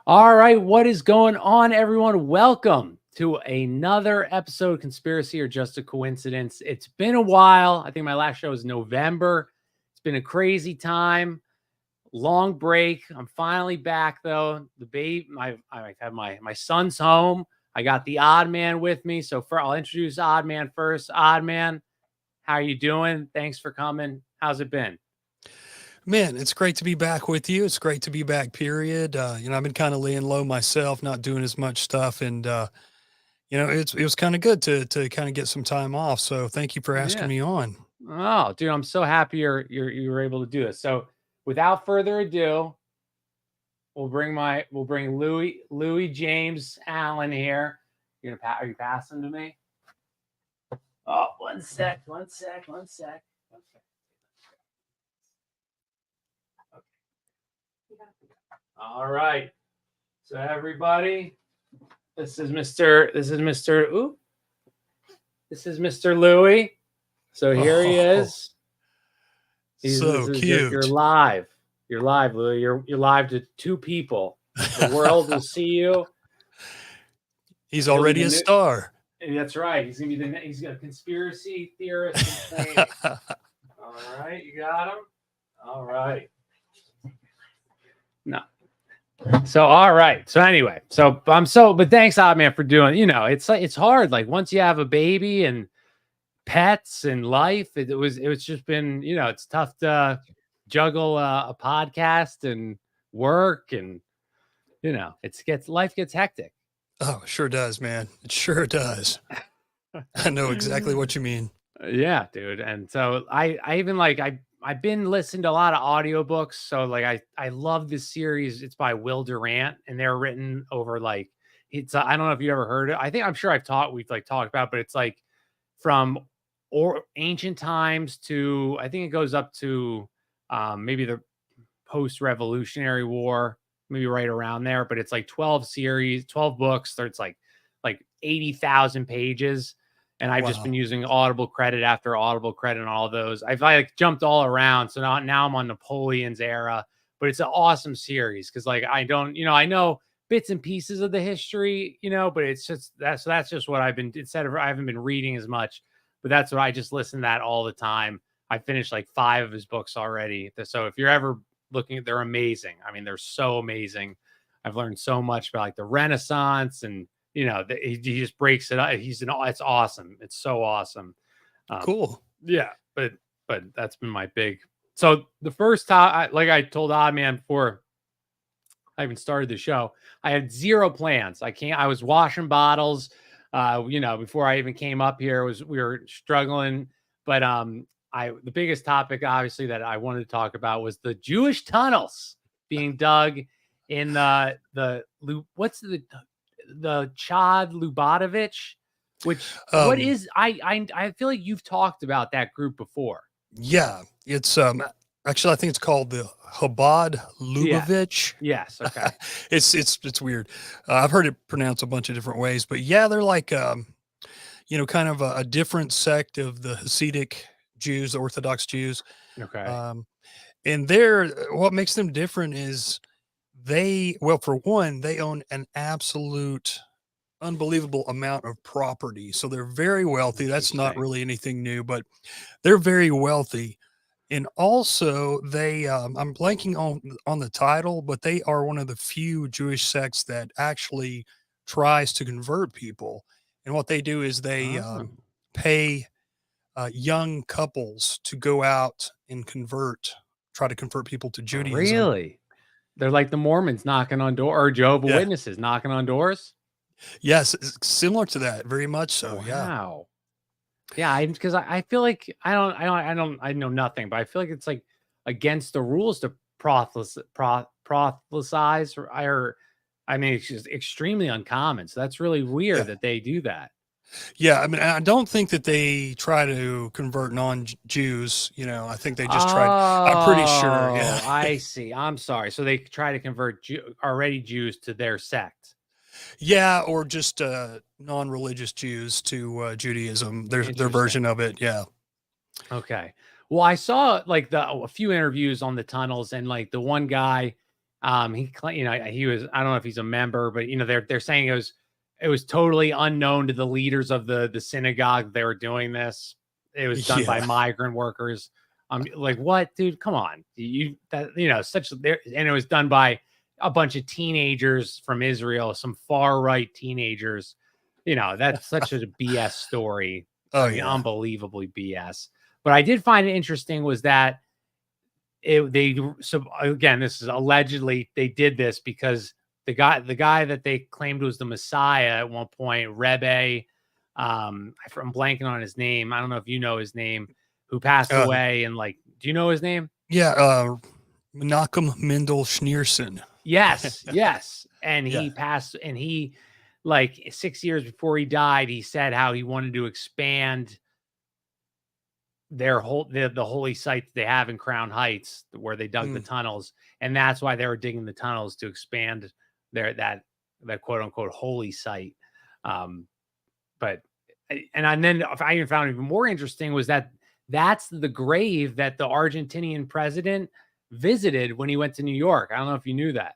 All right, what is going on, everyone? Welcome to another episode of Conspiracy or Just a Coincidence. It's been a while. I think my last show was November. It's been a crazy time, long break. I'm finally back though. The baby, I have my son's home. I got the Oddman with me, so I'll introduce Oddman first. Oddman, how are you doing? Thanks for coming. How's it been? Man, it's great to be back with you. It's great to be back, period. I've been kind of laying low myself, not doing as much stuff. And, it was kind of good to kind of get some time off. So thank you for asking Yeah. me on. Oh, dude, I'm so happy you were able to do this. So, without further ado, we'll bring Louis James Allen here. Are you passing to me? Oh, one sec. All right. So everybody, this is Mr. Louis. So here he Oh, is. This so is you're cute. live. You're live, Louis. You're live to two people. The world will see you. He's He'll be already the a new. star. That's right. He's a conspiracy theorist in training. All right, you got him. All right. No. So all right. So anyway, but thanks, Oddman, for doing. It's hard. Like once you have a baby and pets and life, it was just been. It's tough to juggle a podcast and work, and life gets hectic. Oh, sure does, man. It sure does. I know exactly what you mean. Yeah, dude. And so I even I've been listening to a lot of audiobooks. So I love this series. It's by Will Durant, and they're written over it's I don't know if you ever heard it. I'm sure we've talked about, but it's like from or ancient times to I think it goes up to maybe the post-revolutionary war, maybe right around there. But it's like 12 books. So it's like 80,000 pages. And I've just been Wow. using Audible credit after Audible credit on all those. I've jumped all around. So now I'm on Napoleon's era, but it's an awesome series because I don't, I know bits and pieces of the history, but it's just that's just what I've been instead of I haven't been reading as much, but that's what I just listen to that all the time. I finished like 5 of his books already. So if you're ever looking, they're amazing. I mean, they're so amazing. I've learned so much about the Renaissance and he just breaks it up. It's awesome. It's so awesome. Um, Cool. yeah, but that's been my big. So the first time, like I told Oddman before I even started the show, I had zero plans. I was washing bottles. Before I even came up here, we were struggling. But the biggest topic, obviously, that I wanted to talk about was the Jewish tunnels being dug in what's the Chad Lubavitch, which what Um, is I feel like you've talked about that group before. yeah, it's actually I think it's called the Chabad Yeah. Lubavitch. Yes. Okay. It's weird. I've heard it pronounced a bunch of different ways, but yeah, they're like kind of a different sect of the Hasidic Jews, the Orthodox Jews. Okay. Um, and they're what makes them different is well, for one, they own an absolute unbelievable amount of property. So they're very wealthy. That's not Interesting. really anything new, but they're very wealthy. And also they I'm blanking on the title, but they are one of the few Jewish sects that actually tries to convert people. And what they do is they Oh, pay young couples to go out and try to convert people to Judaism. really? They're like the Mormons knocking on door or Jehovah Yeah. Witnesses knocking on doors. Yes, it's similar to that, very much so. Yeah. Wow. Yeah, because I feel like I know nothing, but I feel like it's like against the rules to proselytize or I mean it's just extremely uncommon. So that's really weird Yeah. that they do that. Yeah, I mean, I don't think that they try to convert non-Jews, I think they just tried. I'm pretty sure, yeah. Oh, I see. I'm sorry. So they try to convert already Jews to their sect. Yeah, or just, non-religious Jews to, Judaism, their Interesting. version of it, yeah. Okay. Well, I saw a few interviews on the tunnels, and like the one guy, He was, I don't know if he's a member, but they're saying it was totally unknown to the leaders of the synagogue they were doing this. It was done by Yeah. migrant workers. Like, what, dude? Come on, such there, and it was done by a bunch of teenagers from Israel, some far right teenagers. That's such a BS story. Oh I mean, yeah. unbelievably BS. But I did find it interesting was that so again, this is allegedly they did this because the guy that they claimed was the Messiah at one point, Rebbe, I'm blanking on his name. I don't know if you know his name, who passed Uh, away. And like, do you know his name? yeah. Menachem Mendel Schneerson. Yes, yes. And Yeah. he passed, and he, like 6 years before he died, he said how he wanted to expand the holy site that they have in Crown Heights where they dug the Mm. tunnels, and that's why they were digging the tunnels to expand that quote unquote holy site. But and then if I even found even more interesting was that that's the grave that the Argentinian president visited when he went to New York. I don't know if you knew that.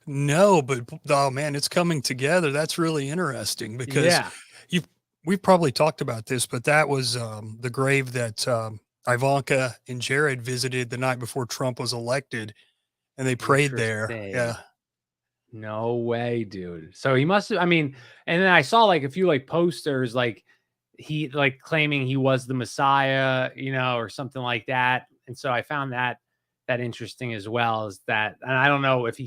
No, but oh man, it's coming together. That's really interesting because Yeah, you've we've probably talked about this, but that was the grave that Ivanka and Jared visited the night before Trump was elected, and they prayed there. interesting. Yeah. No way, dude. So he must have, I mean, and then I saw like a few like posters, like he like claiming he was the Messiah, or something like that. And so I found that interesting as well, is that, and I don't know if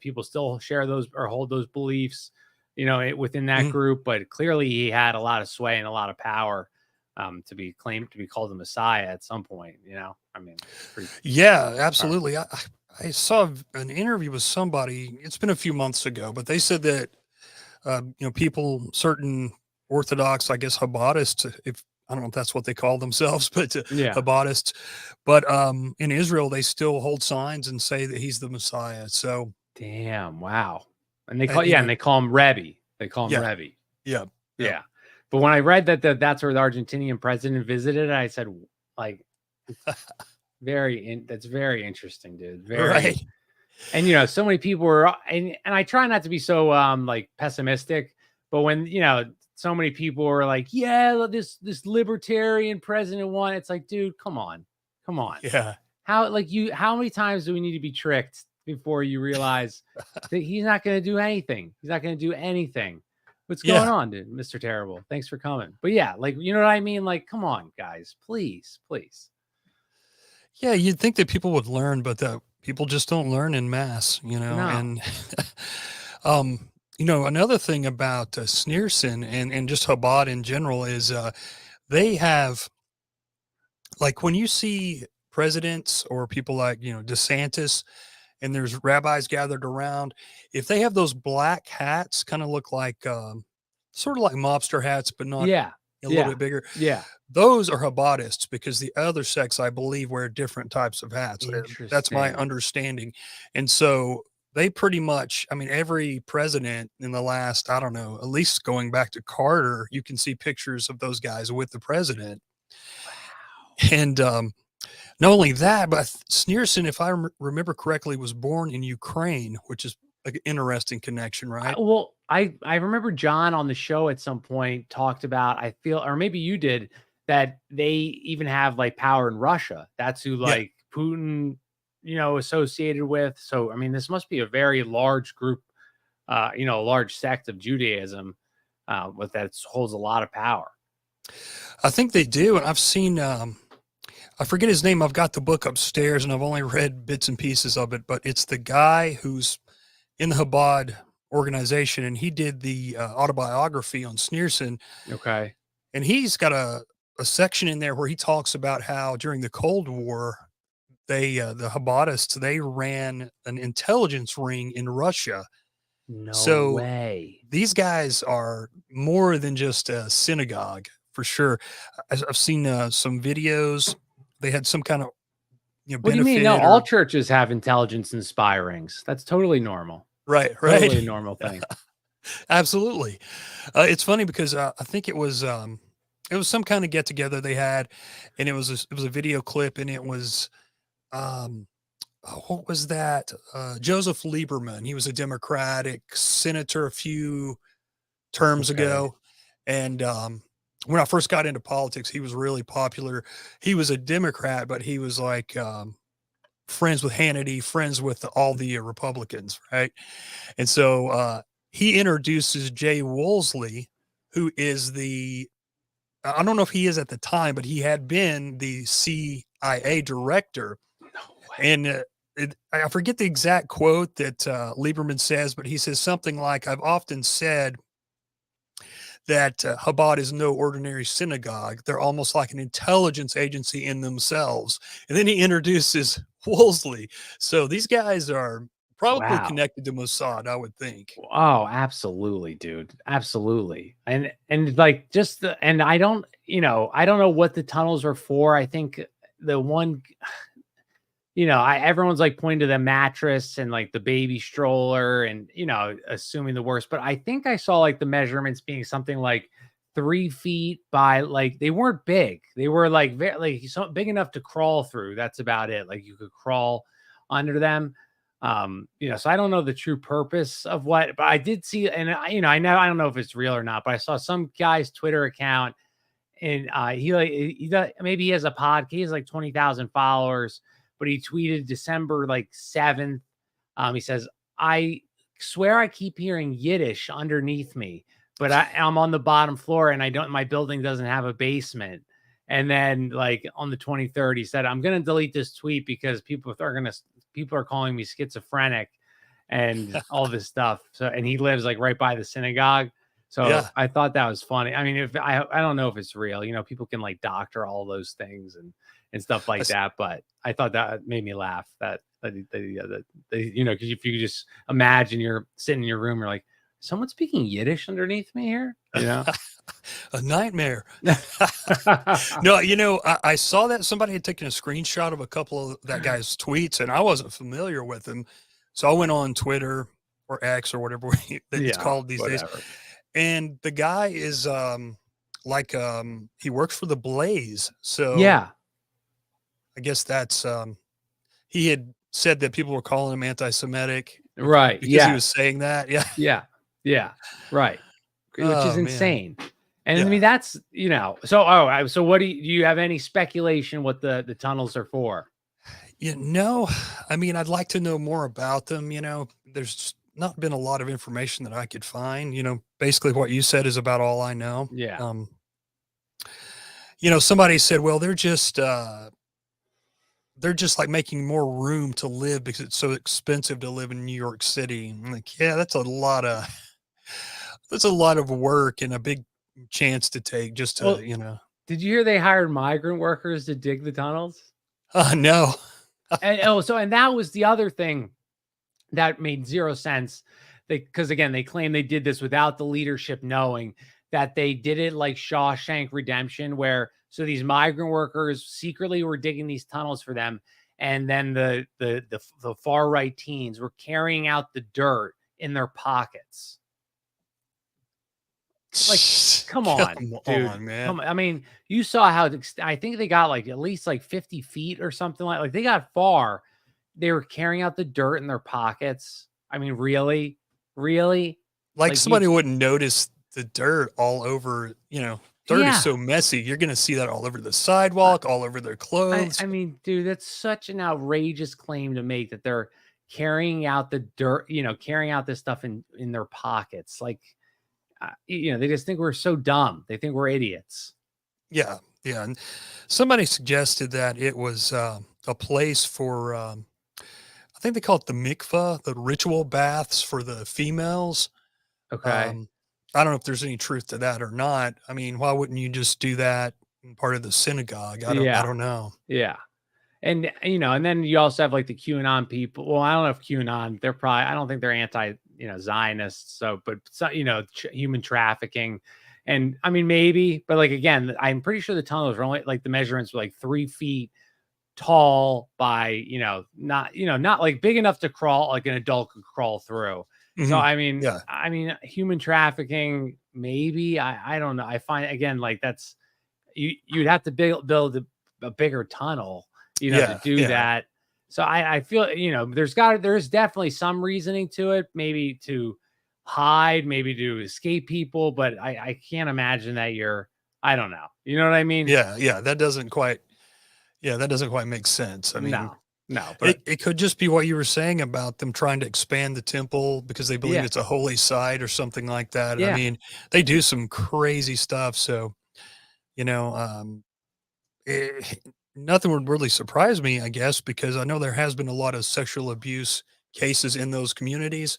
people still share those or hold those beliefs, within that Mhm. group, but clearly he had a lot of sway and a lot of power, to be claimed to be called the Messiah at some point, I mean, pretty Yeah, powerful. absolutely. I saw an interview with somebody. It's been a few months ago, but they said that people, certain Orthodox, I guess, Habbatists, if I don't know if that's what they call themselves, but Yeah. Habbatists, but in Israel, they still hold signs and say that he's the Messiah. So, Damn, wow. and you know, And they call him Rebbe. They call him yeah, Rebbe. yeah, yeah, Yeah. But when I read that's where the Argentinian president visited, I said, like, that's very interesting, dude. right, Very, and so many people were, and I try not to be so like pessimistic, but when so many people were like, yeah, this libertarian president won, it's like, dude, come on, come on. yeah, How many times do we need to be tricked before you realize that he's not going to do anything? He's not going to do anything. What's going yeah, on, dude? Mr. Terrible. Thanks for coming. But yeah, like, you know what I mean? Like, come on, guys, please, please. yeah. You'd think that people would learn, but people just don't learn in mass, No. and um. Another thing about Sneerson and just Chabad in general is they have, like, when you see presidents or people like, DeSantis, and there's rabbis gathered around, if they have those black hats, kind of look like, sort of like mobster hats, but not Yeah. a little Yeah. bit bigger. Yeah. Those are Habbatists because the other sects, I believe, wear different types of hats. That's my Interesting. understanding. And so they pretty much, I mean, every president in the last, I don't know, at least going back to Carter, you can see pictures of those guys with the president. Wow. And not only that, but Sneerson, if I remember correctly, was born in Ukraine, which is like an interesting connection, right? Well, I remember John on the show at some point talked about, I feel, or maybe you did, that they even have like power in Russia. That's who Yeah. like Putin, associated with. So I mean, this must be a very large group, a large sect of Judaism, with that holds a lot of power. I think they do. And I've seen, I forget his name. I've got the book upstairs and I've only read bits and pieces of it, but it's the guy who's in the Chabad organization, and he did the autobiography on Sneerson. Okay. And he's got a section in there where he talks about how during the Cold War, the Chabadists, they ran an intelligence ring in Russia. No So way. these guys are more than just a synagogue for sure. I've seen some videos. They had some kind of What do you mean? No, benefit all or churches have intelligence inspirings. That's totally normal. right, right. Totally a normal thing. Absolutely. It's funny because I think it was some kind of get together they had, and it was a video clip, and it was um, what was that? Joseph Lieberman. He was a Democratic senator a few terms Okay. ago. And when I first got into politics, he was really popular. He was a Democrat, but he was like friends with Hannity, friends with all the Republicans, right? And so he introduces Jay Wolseley, who is I don't know if he is at the time, but he had been the CIA director. No way. And I forget the exact quote that Lieberman says, but he says something like, I've often said that Chabad is no ordinary synagogue. They're almost like an intelligence agency in themselves. And then he introduces Wolseley. So these guys are probably Wow. connected to Mossad, I would think. Oh, absolutely, dude. Absolutely. And like just the and I don't, I don't know what the tunnels are for. I think the one, everyone's like pointing to the mattress and like the baby stroller and assuming the worst. But I think I saw like the measurements being something like 3 feet by like they weren't big. They were like very like so big enough to crawl through. That's about it. Like you could crawl under them. So I don't know the true purpose of what, but I did see, and I don't know if it's real or not, but I saw some guy's Twitter account and he does, maybe he has a podcast. He has like 20,000 followers, but he tweeted December like 7th. He says, I swear I keep hearing Yiddish underneath me, but I'm on the bottom floor and my building doesn't have a basement. And then like on the 23rd, he said, I'm going to delete this tweet because people are calling me schizophrenic and all this stuff. So, and he lives like right by the synagogue. So Yeah. I thought that was funny. I mean, if I don't know if it's real, people can like doctor all those things and stuff like that. But I thought that made me laugh because if you just imagine you're sitting in your room, you're like, someone speaking Yiddish underneath me here, A nightmare. No, I saw that somebody had taken a screenshot of a couple of that guy's tweets, and I wasn't familiar with him. So I went on Twitter or X or whatever it's Yeah, called these days. whatever. And the guy is he works for the Blaze. So Yeah, I guess that's he had said that people were calling him anti-Semitic right. because he was Yes. saying that. Yeah. Yeah. Yeah. Right. Which is Oh man. insane. And I mean, Yeah. that's, so what do you have any speculation what the tunnels are for? No, I mean, I'd like to know more about them. There's just not been a lot of information that I could find. Basically what you said is about all I know. Yeah. Somebody said, well, they're just like making more room to live because it's so expensive to live in New York City. I'm like, yeah, that's a lot of work and a big chance to take just to, Well, did you hear they hired migrant workers to dig the tunnels? no. And that was the other thing that made zero sense. Because again, they claim they did this without the leadership knowing that they did it like Shawshank Redemption, where so these migrant workers secretly were digging these tunnels for them, and then the far right teens were carrying out the dirt in their pockets. Like, come on, dude. Man. Come on. I mean, you saw how I think they got like at least like 50 feet or something like they got far. They were carrying out the dirt in their pockets. I mean, really? Really? Like Like you somebody wouldn't notice the dirt all over, dirt is yeah. so messy. You're going to see that all over the sidewalk, all over their clothes. I mean, dude, that's such an outrageous claim to make that they're carrying out the dirt, carrying out this stuff in their pockets. Like, they just think we're so dumb. They think we're idiots. Yeah. Yeah. And somebody suggested that it was a place for, I think they call it the mikvah, the ritual baths for the females. Okay. Um, I don't know if there's any truth to that or not. I mean, why wouldn't you just do that in part of the synagogue? I Yeah. don't know. Yeah. And and then you also have like the QAnon people. Well, I don't know if QAnon, I don't think they're anti, Zionists. So, but human trafficking. And I mean, maybe, but like, again, I'm pretty sure the tunnels were only like the measurements were like 3 feet tall by, not like big enough to crawl, like an adult could crawl through. So, Mhm. Yeah. I mean, human trafficking, maybe, I don't know. I find again, like you'd have to build a bigger tunnel, to Yeah. do Yeah. that. So I feel, there's definitely some reasoning to it, maybe to hide, maybe to escape people, but I can't imagine that I don't know. You know what I mean? Yeah, yeah, that doesn't quite make sense. I mean, No, no, but it could just be what you were saying about them trying to expand the temple because they believe yeah, it's a holy site or something like that. I yeah, mean, they do some crazy stuff. So, you know, eh, nothing would really surprise me, I guess, because I know there has been a lot of sexual abuse cases in those communities,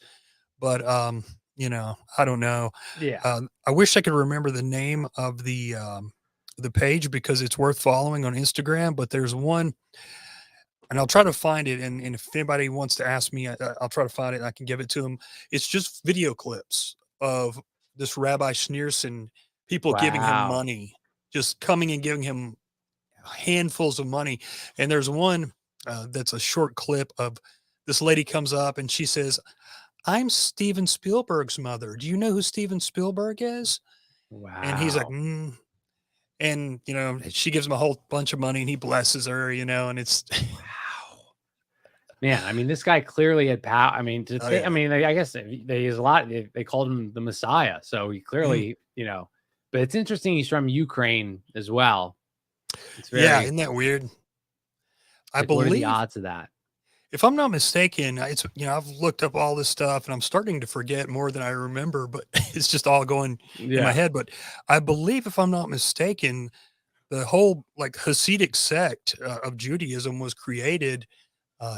but, I don't know. yeah. I wish I could remember the name of the page because it's worth following on Instagram, but there's one and I'll try to find it, and if anybody wants to ask me, I'll try to find it and I can give it to them. It's just video clips of this Rabbi Schneerson, people giving him Wow. money, just coming and giving him handfuls of money. And there's one that's a short clip of this lady comes up and she says, "I'm Steven Spielberg's mother. Do you know who Steven Spielberg is?" And he's like, Wow. mm. And she gives him a whole bunch of money and he blesses her, and it's Wow. Man, I mean, this guy clearly had power. I mean, to oh think, I yeah. mean, I guess they use a lot. They called him the Messiah, so he Mm. clearly, But it's interesting. He's from Ukraine as well. It's Yeah, very. isn't that weird? It's I like, what are the believe, odds of that? if I'm not mistaken, it's I've looked up all this stuff and I'm starting to forget more than I remember, but it's just all going in my Yeah. head. But I believe, if I'm not mistaken, the whole like Hasidic sect of Judaism was created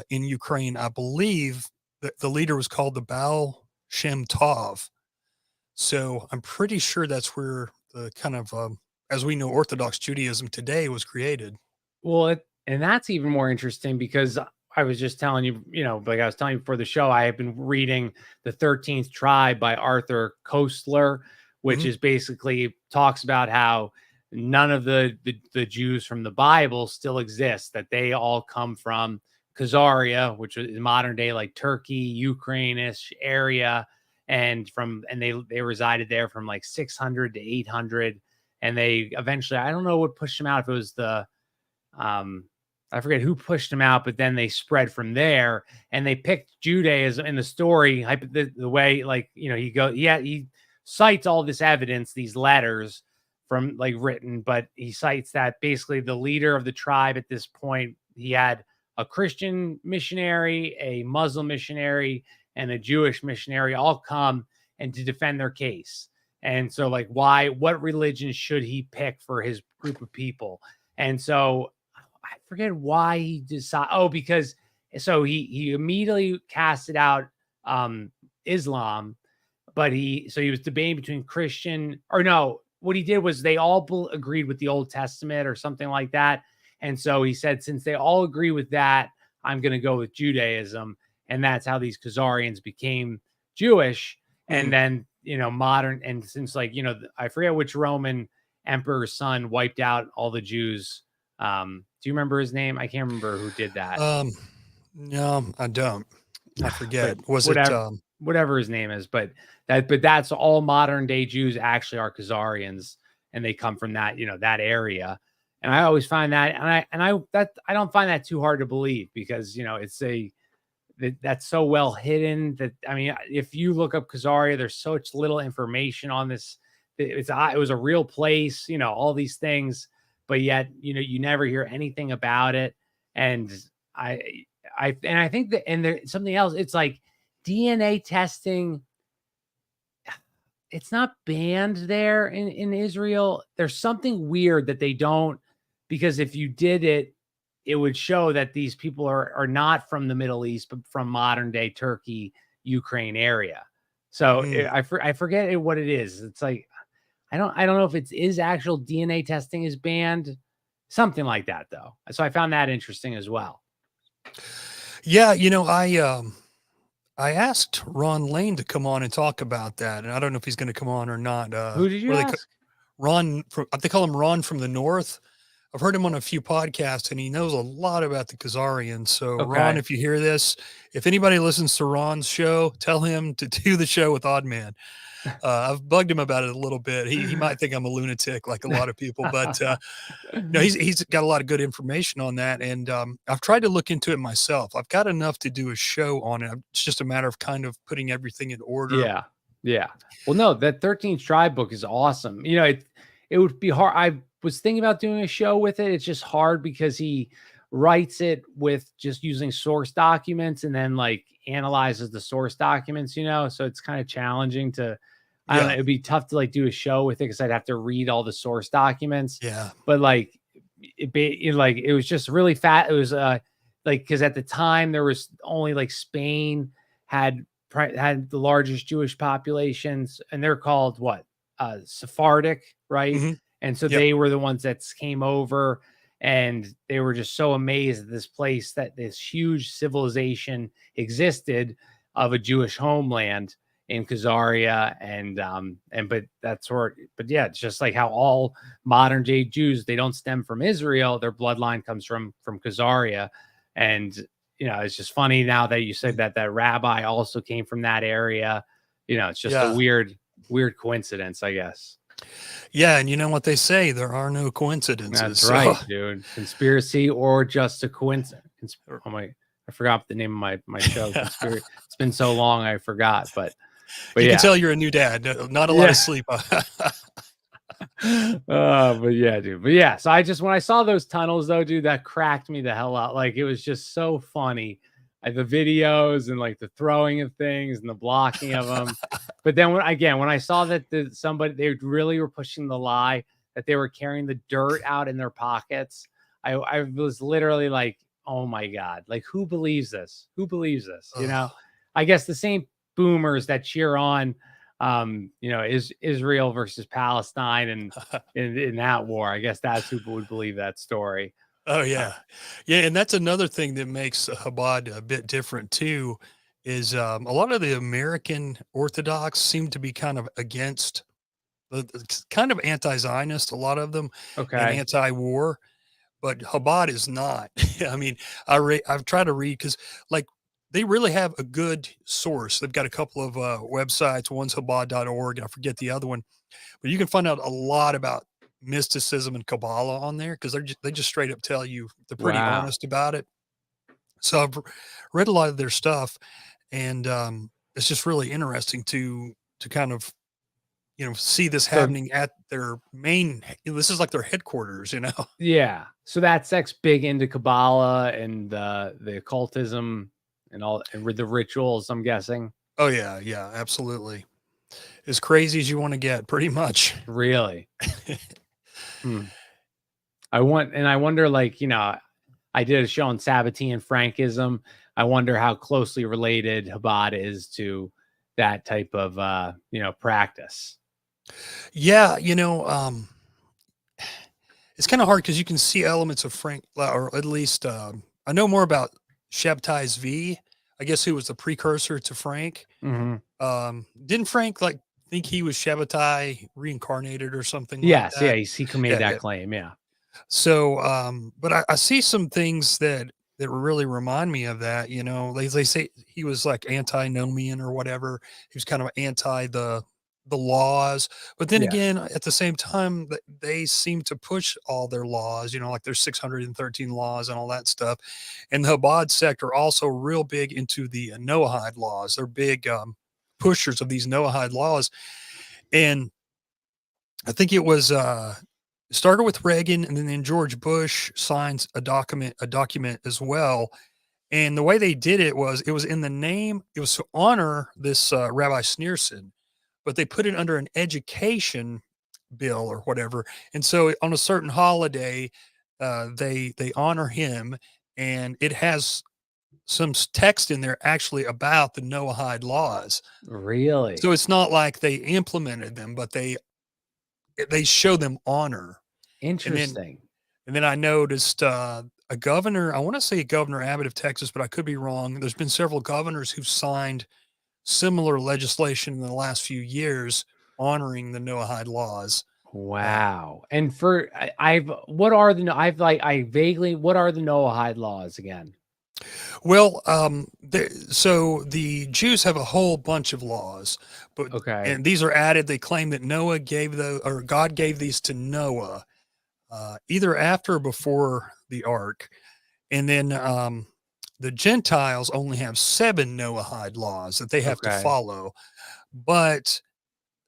in Ukraine. I believe that the leader was called the Baal Shem Tov. So I'm pretty sure that's where the kind of, as we know, Orthodox Judaism today was created. Well, and that's even more interesting because I was just telling you, like I was telling you before the show, I have been reading The 13th Tribe by Arthur Koestler, which Mhm. is basically talks about how none of the Jews from the Bible still exist, that they all come from Khazaria, which is modern day like Turkey, Ukraine-ish area, and they resided there from like 600 to 800, and they eventually, I don't know what pushed them out, if it was um I forget who pushed them out, but then they spread from there and they picked Judaism in the story. The way, like, he cites all this evidence, these letters from like written, but he cites that basically the leader of the tribe at this point, he had a Christian missionary, a Muslim missionary, and a Jewish missionary all come and to defend their case. And so, like, what religion should he pick for his group of people? And so I forget why he decided. Oh, because so he immediately casted out um Islam, but he was debating between Christian, or no, what he did was they all agreed with the Old Testament or something like that. And so he said, since they all agree with that, I'm going to go with Judaism. And that's how these Khazarians became Jewish. And Mm. then, modern, and since, like, I forget which Roman emperor's son wiped out all the Jews. Do you remember his name? I can't remember who did that, Um, no, I don't. I but forget. Was it, whatever his name is, but that's all modern day Jews actually are Khazarians, and they come from that area. And I always find that, I don't find that too hard to believe, because that's so well hidden that, I mean, if you look up Khazaria, there's such little information on this. It was a real place, all these things, but yet, you never hear anything about it. And I I think that, and there's something else. It's like DNA testing. It's not banned there in Israel. There's something weird that they don't, because if you did it, it would show that these people are not from the Middle East, but from modern day Turkey, Ukraine area. So mm, I forget what it is. It's like, I don't know if it is actual DNA testing is banned, something like that though. So I found that interesting as well. yeah, I asked Ron Lane to come on and talk about that, and I don't know if he's going to come on or not. Who did What you do ask? Ron from, they call him Ron from the North. I've heard him on a few podcasts, and he knows a lot about the Khazarians. So, Ron, Okay. if you hear this, if anybody listens to Ron's show, tell him to do the show with Oddman. I've bugged him about it a little bit. He might think I'm a lunatic, like a lot of people, but no, he's got a lot of good information on that, and I've tried to look into it myself. I've got enough to do a show on it. It's just a matter of kind of putting everything in order. Yeah. Yeah. Well, no, that 13th Tribe book is awesome. It would be hard. I was thinking about doing a show with it. It's just hard because he writes it with just using source documents and then like analyzes the source documents, so it's kind of challenging to, I don't know, Yeah, it'd be tough to like do a show with it because I'd have to read all the source documents. yeah. But like it was just really fat. It was like because at the time there was only like Spain had had the largest Jewish populations, and they're called what? Sephardic, right? Mhm. And so Yep. they were the ones that came over, and they were just so amazed at this place, that this huge civilization existed of a Jewish homeland in Khazaria, and but that's where, but yeah, it's just like how all modern day Jews, they don't stem from Israel, their bloodline comes from Khazaria, and it's just funny now that you said that that rabbi also came from that area. It's just a Yeah. weird coincidence, I guess. Yeah, and you know what they say, there are no coincidences. That's So right, dude. Conspiracy or just a coincidence. Oh my, I forgot the name of my show. Conspiracy. It's been so long, I forgot. But you can yeah, tell you're a new dad. Not a lot yeah. of sleep. But yeah, dude. But yeah, so when I saw those tunnels though, dude, that cracked me the hell out. Like it was just so funny. The videos and like the throwing of things and the blocking of them. But then when I saw that they really were pushing the lie that they were carrying the dirt out in their pockets, I was literally like, oh my God, like who believes this? Who believes this? Ugh. I guess the same boomers that cheer on is Israel versus Palestine and in that war. I guess that's who would believe that story. Oh, Uh, yeah. Yeah, and that's another thing that makes Chabad a bit different too, is, a lot of the American Orthodox seem to be kind of against it's kind of anti-Zionist, a lot of them, and okay. anti-war, but Chabad is not. I mean, I've tried to read because, like, they really have a good source. They've got a couple of, websites, one's Chabad.org, and I forget the other one, but you can find out a lot about mysticism and Kabbalah on there because they just straight up tell you they're pretty Wow. honest about it. So I've read a lot of their stuff, and it's just really interesting to kind of see this So happening at their main. This is like their headquarters, you know. yeah. So that sect's big into Kabbalah and the occultism and all and with the rituals, I'm guessing. Oh yeah, yeah, absolutely. As crazy as you want to get, pretty much. Really. Hmm. I wonder, like, I did a show on Sabbatean Frankism. I wonder how closely related Chabad is to that type of practice. Yeah, it's kind of hard because you can see elements of Frank, or at least I know more about Shabtai Zvi, I guess, who was the precursor to Frank. Hmm. Didn't Frank like think he was Shabbatai reincarnated or something like Yes, yeah, that? he made Yeah, that yeah. claim. Yeah, So, but I see some things that really remind me of that. They say he was like antinomian or whatever. He was kind of anti the laws, but then yeah, again, at the same time, they seem to push all their laws. Like there's 613 laws and all that stuff. And the Chabad sect are also real big into the Noahide laws. They're big pushers of these Noahide laws, and I think it was started with Reagan, and then George Bush signs a document as well. And the way they did it was in the name, it was to honor this Rabbi Sneerson, but they put it under an education bill or whatever. And so on a certain holiday, they honor him, and it has some text in there actually about the Noahide laws. really So it's not like they implemented them, but they show them honor. And then interesting. and then I noticed, a governor, I wanna say Governor Abbott of Texas, but I could be wrong. There's been several governors who've signed similar legislation in the last few years honoring the Noahide laws. Wow. And I've what are the I've like I vaguely what are the Noahide laws again? Well, so the Jews have a whole bunch of laws, but Okay. and these are added. They claim that Noah gave or God gave these to Noah, either after or before the ark, and then the Gentiles only have 7 Noahide laws that they have to Okay. follow, but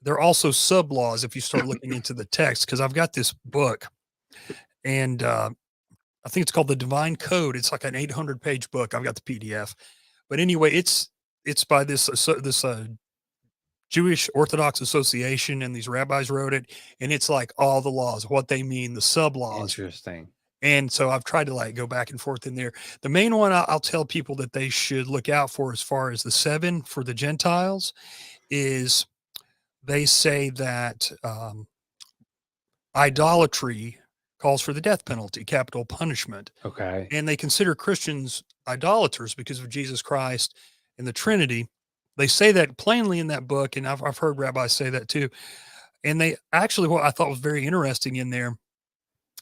there are also sub laws if you start looking into the text. Because I've got this book, and I think it's called the Divine Code. It's like an 800-page book. I've got the PDF. But anyway, it's by this Jewish Orthodox Association, and these rabbis wrote it, and it's like all the laws, what they mean, the sub laws. Interesting. And so I've tried to like go back and forth in there. The main one I'll tell people that they should look out for, as far as the 7 for the Gentiles, is they say that idolatry calls for the death penalty, capital punishment. Okay. And they consider Christians idolaters because of Jesus Christ and the Trinity. They say that plainly in that book, and I've heard rabbis say that too. And they actually, what I thought was very interesting in there,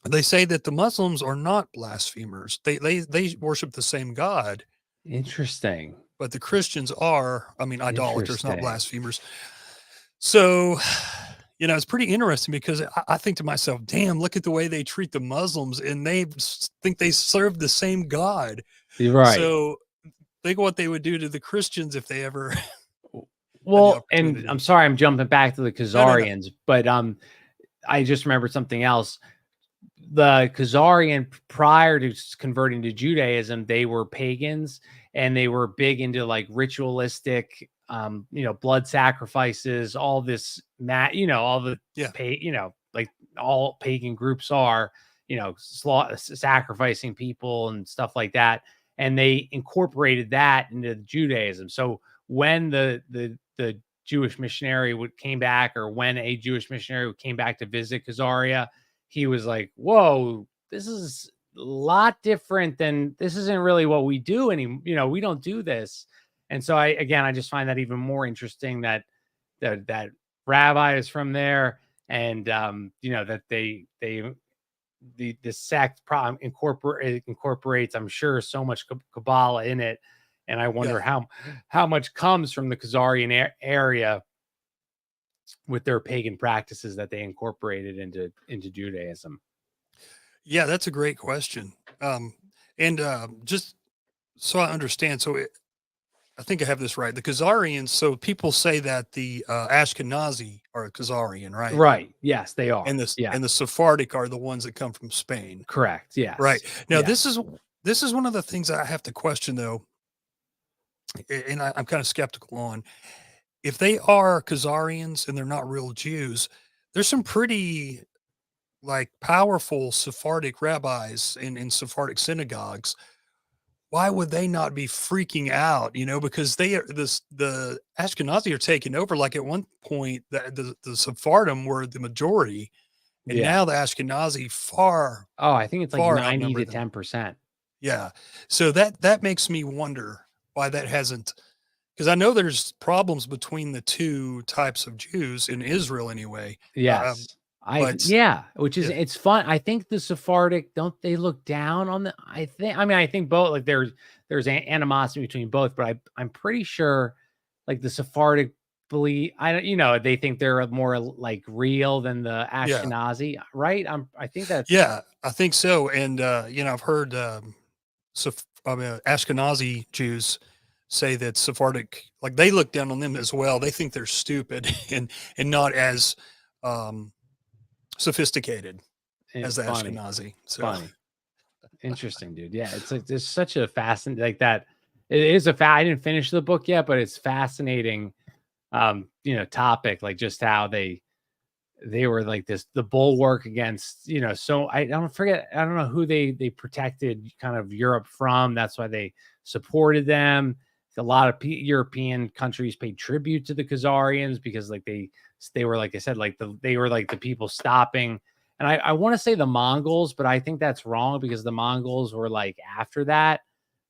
they say that the Muslims are not blasphemers. They worship the same God, Interesting. but the Christians are, I mean, idolaters, not Interesting. blasphemers. So, it's pretty interesting because I think to myself, damn, look at the way they treat the Muslims, and they think they serve the same God. You're right. So think what they would do to the Christians if they ever had the Well, and I'm opportunity. sorry I'm jumping back to the No, no, no. Khazarians, but I just remembered something else. The Khazarian, prior to converting to Judaism, they were pagans, and they were big into like ritualistic, blood sacrifices, all this, all the Yeah. like all pagan groups are, sacrificing people and stuff like that. And they incorporated that into Judaism. So when the Jewish missionary came back, or when a Jewish missionary came back to visit Khazaria, he was like, whoa, this is a lot different than, this isn't really what we do anymore. We don't do this. And so I just find that even more interesting that that rabbi is from there. And that the sect incorporates, I'm sure, so much Kabbalah in it. And I Yeah. wonder how much comes from the Khazarian area with their pagan practices that they incorporated into Judaism. Yeah, that's a great question. And just so I understand, I think I have this right. The Khazarians, so people say that the Ashkenazi are Khazarian, right? Right. Yes, they are. Yeah. And the Sephardic are the ones that come from Spain. Correct. Right. Yes. Now Yeah. this is one of the things I have to question, though, and I'm kind of skeptical on. If they are Khazarians and they're not real Jews, there's some pretty like powerful Sephardic rabbis in Sephardic synagogues. Why would they not be freaking out? Because the Ashkenazi are taking over. Like at one point, the Sephardim were the majority, and Yeah. now the Ashkenazi far Oh, I think it's like far 90 outnumber to them. 10%. Yeah, so that makes me wonder why that hasn't. Because I know there's problems between the two types of Jews in Israel anyway. Yes. But Which is, yeah, it's fun. I think the Sephardic, don't they look down on I think both, like there's animosity between both, but I'm pretty sure like the Sephardic believe, I don't, they think they're more like real than the yeah, Ashkenazi, right? I think that's, yeah, I think so. And I've heard Ashkenazi Jews say that Sephardic, like they look down on them as well. They think they're stupid and not as um, sophisticated as the funny, Ashkenazi. So funny. Interesting, dude. Yeah, it's like there's such a fascinating, like that. It is I didn't finish the book yet, but it's fascinating. Topic, like just how they were like the bulwark against, so I don't know who they protected kind of Europe from. That's why they supported them. A lot of European countries paid tribute to the Khazarians because like they were, like I said, like they were like the people stopping. And I want to say the Mongols, but I think that's wrong because the Mongols were like after that.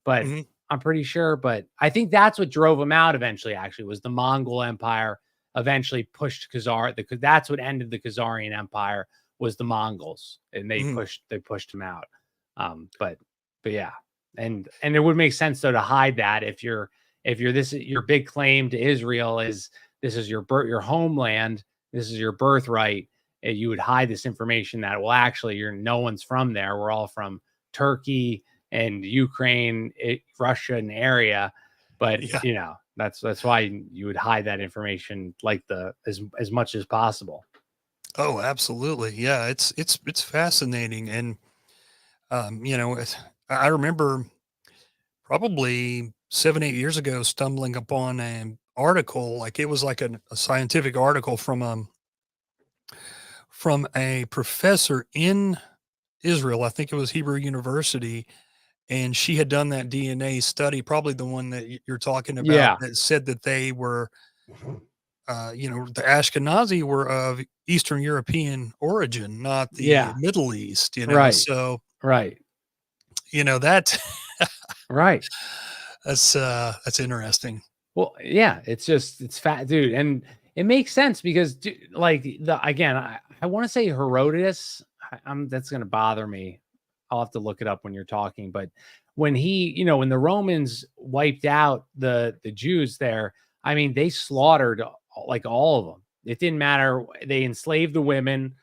But mhm. I'm pretty sure. But I think that's what drove them out eventually, actually, was the Mongol Empire eventually pushed Khazar. That's what ended the Khazarian Empire, was the Mongols, and they Mhm. pushed them out. But yeah, and it would make sense though to hide that if your big claim to Israel is this is your homeland, this is your birthright, and you would hide this information that, well, actually no one's from there. We're all from Turkey and Ukraine, Russia, and area. But Yeah. that's why you would hide that information like as much as possible. Oh, absolutely. Yeah, it's fascinating, and I remember probably 7, 8 years ago stumbling upon an article, like it was like a scientific article from a professor in Israel. I think it was Hebrew University, and she had done that DNA study, probably the one that you're talking about, Yeah, that said that they were, the Ashkenazi were of Eastern European origin, not the yeah, Middle East. right, So right, that right. that's interesting. Well, yeah, it's fat, dude, and it makes sense because, like, I want to say Herodotus. That's gonna bother me. I'll have to look it up when you're talking. But when the Romans wiped out the Jews there, I mean, they slaughtered like all of them. It didn't matter. They enslaved the women.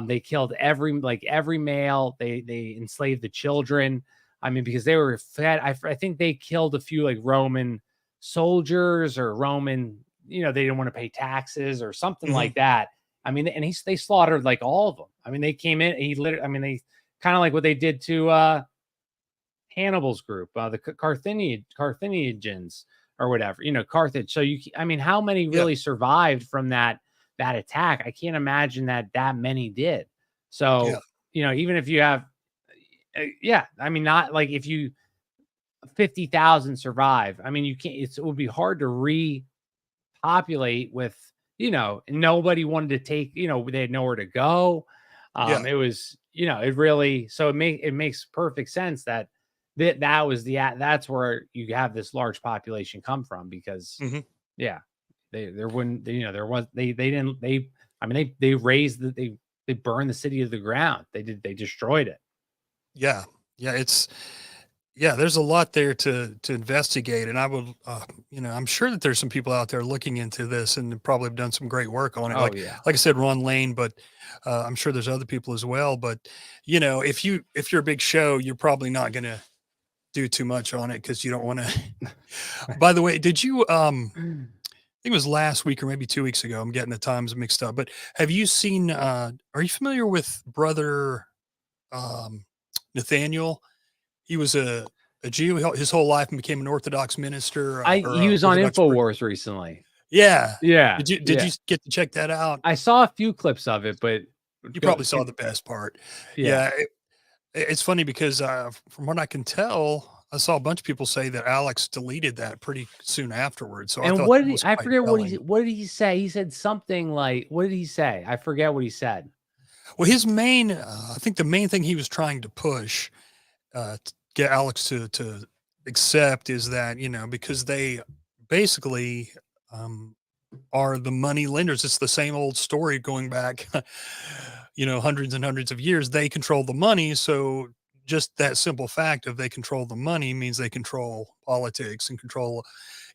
They killed every male. They enslaved the children. I mean, because they were fed. I think they killed a few like Roman soldiers or Roman, they didn't want to pay taxes or something Mhm. like that. I mean, and they slaughtered like all of them. I mean, they came in, they kind of like what they did to Hannibal's group, the Carthaginians or whatever, Carthage. So I mean, how many Yeah, really survived from that attack? I can't imagine that many did. yeah, So, even if you have, yeah, I mean, not like if you 50,000 survive. I mean, you can't. It would be hard to repopulate with, nobody wanted to take. They had nowhere to go. yeah. It was, it really. So it makes perfect sense that was that's where you have this large population come from because, Mhm. yeah, there wouldn't, there was they didn't they. I mean, they raised they burned the city to the ground. They destroyed it. Yeah, yeah, there's a lot there to investigate, and I would, I'm sure that there's some people out there looking into this and probably have done some great work on it. Oh Like yeah. I said, Ron Lane, but I'm sure there's other people as well. But if you're a big show, you're probably not going to do too much on it because you don't want to. By the way, did you? I think it was last week or maybe 2 weeks ago. I'm getting the times mixed up. But have you seen? Are you familiar with Brother um, Nathaniel? He was a Jew his whole life and became an Orthodox minister, or He a was on Orthodox priest. Infowars recently. Yeah. Yeah, Did you yeah. get to check that out? I saw a few clips of it, but You go probably saw the best part. yeah. Yeah, it's funny because, from what I can tell, I saw a bunch of people say that Alex deleted that pretty soon afterwards, so I And thought what that did he was I quite forget telling. what did he say? He said something like, what did he say? I forget what he said. Well, his main, I think the main thing he was trying to push, to get Alex to accept is that, because they basically, um are the money lenders. It's the same old story going back, hundreds and hundreds of years. They control the money. So just that simple fact of they control the money means they control politics and control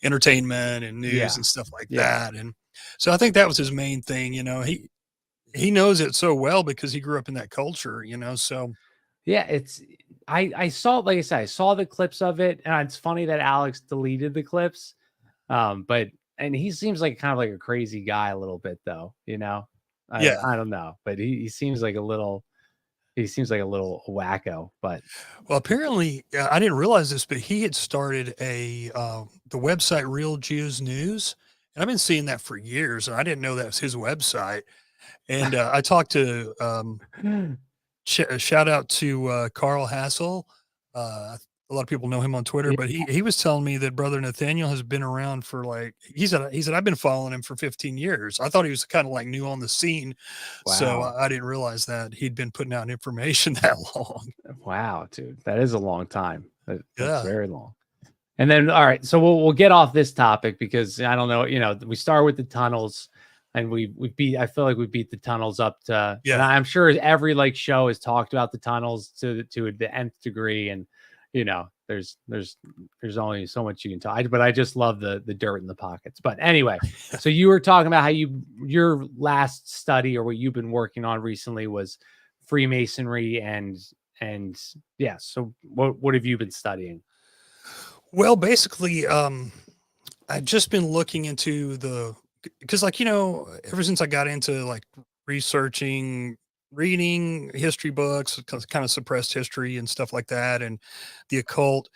entertainment and news Yeah. and stuff like Yeah. that. And so I think that was his main thing. He knows it so well because he grew up in that culture. So Yeah, I saw, like I said, I saw the clips of it, and it's funny that Alex deleted the clips. But and he seems like kind of like a crazy guy a little bit though, yeah. I don't know, but he seems like a little wacko, but Well, apparently, I didn't realize this, but he had started the website Real Jews News, and I've been seeing that for years, and I didn't know that was his website. And I talked to shout out to Carl Hassel. A lot of people know him on Twitter, yeah, but he was telling me that Brother Nathaniel has been around for like he said I've been following him for 15 years. I thought he was kind of like new on the scene, so wow. I didn't realize that he'd been putting out information that long. Wow, dude, that is a long time. That's Yeah. very long. And then, all right, so we'll get off this topic because I don't know, we start with the tunnels, and we beat. I feel like we beat the tunnels up to, and Yeah. I'm sure every like show has talked about the tunnels to the nth degree, and there's only so much you can talk. But I just love the dirt in the pockets. But anyway, so you were talking about how your last study or what you've been working on recently was Freemasonry and yeah. So what have you been studying? Well, basically, I've just been looking into because, like, ever since I got into like researching, reading history books, kind of suppressed history and stuff like that, and the occult,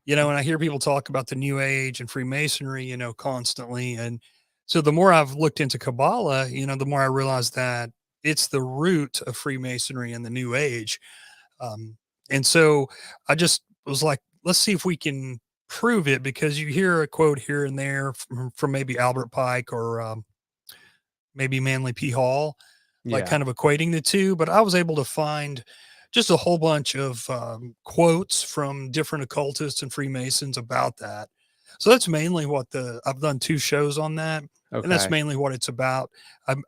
and I hear people talk about the New Age and Freemasonry, constantly. And so the more I've looked into Kabbalah, the more I realize that it's the root of Freemasonry and the New Age. And so I just was like, let's see if we can prove it, because you hear a quote here and there from maybe Albert Pike or maybe Manly P. Hall, like Yeah. kind of equating the two. But I was able to find just a whole bunch of quotes from different occultists and Freemasons about that. So that's mainly what I've done 2 shows on that. And that's Okay. mainly what it's about.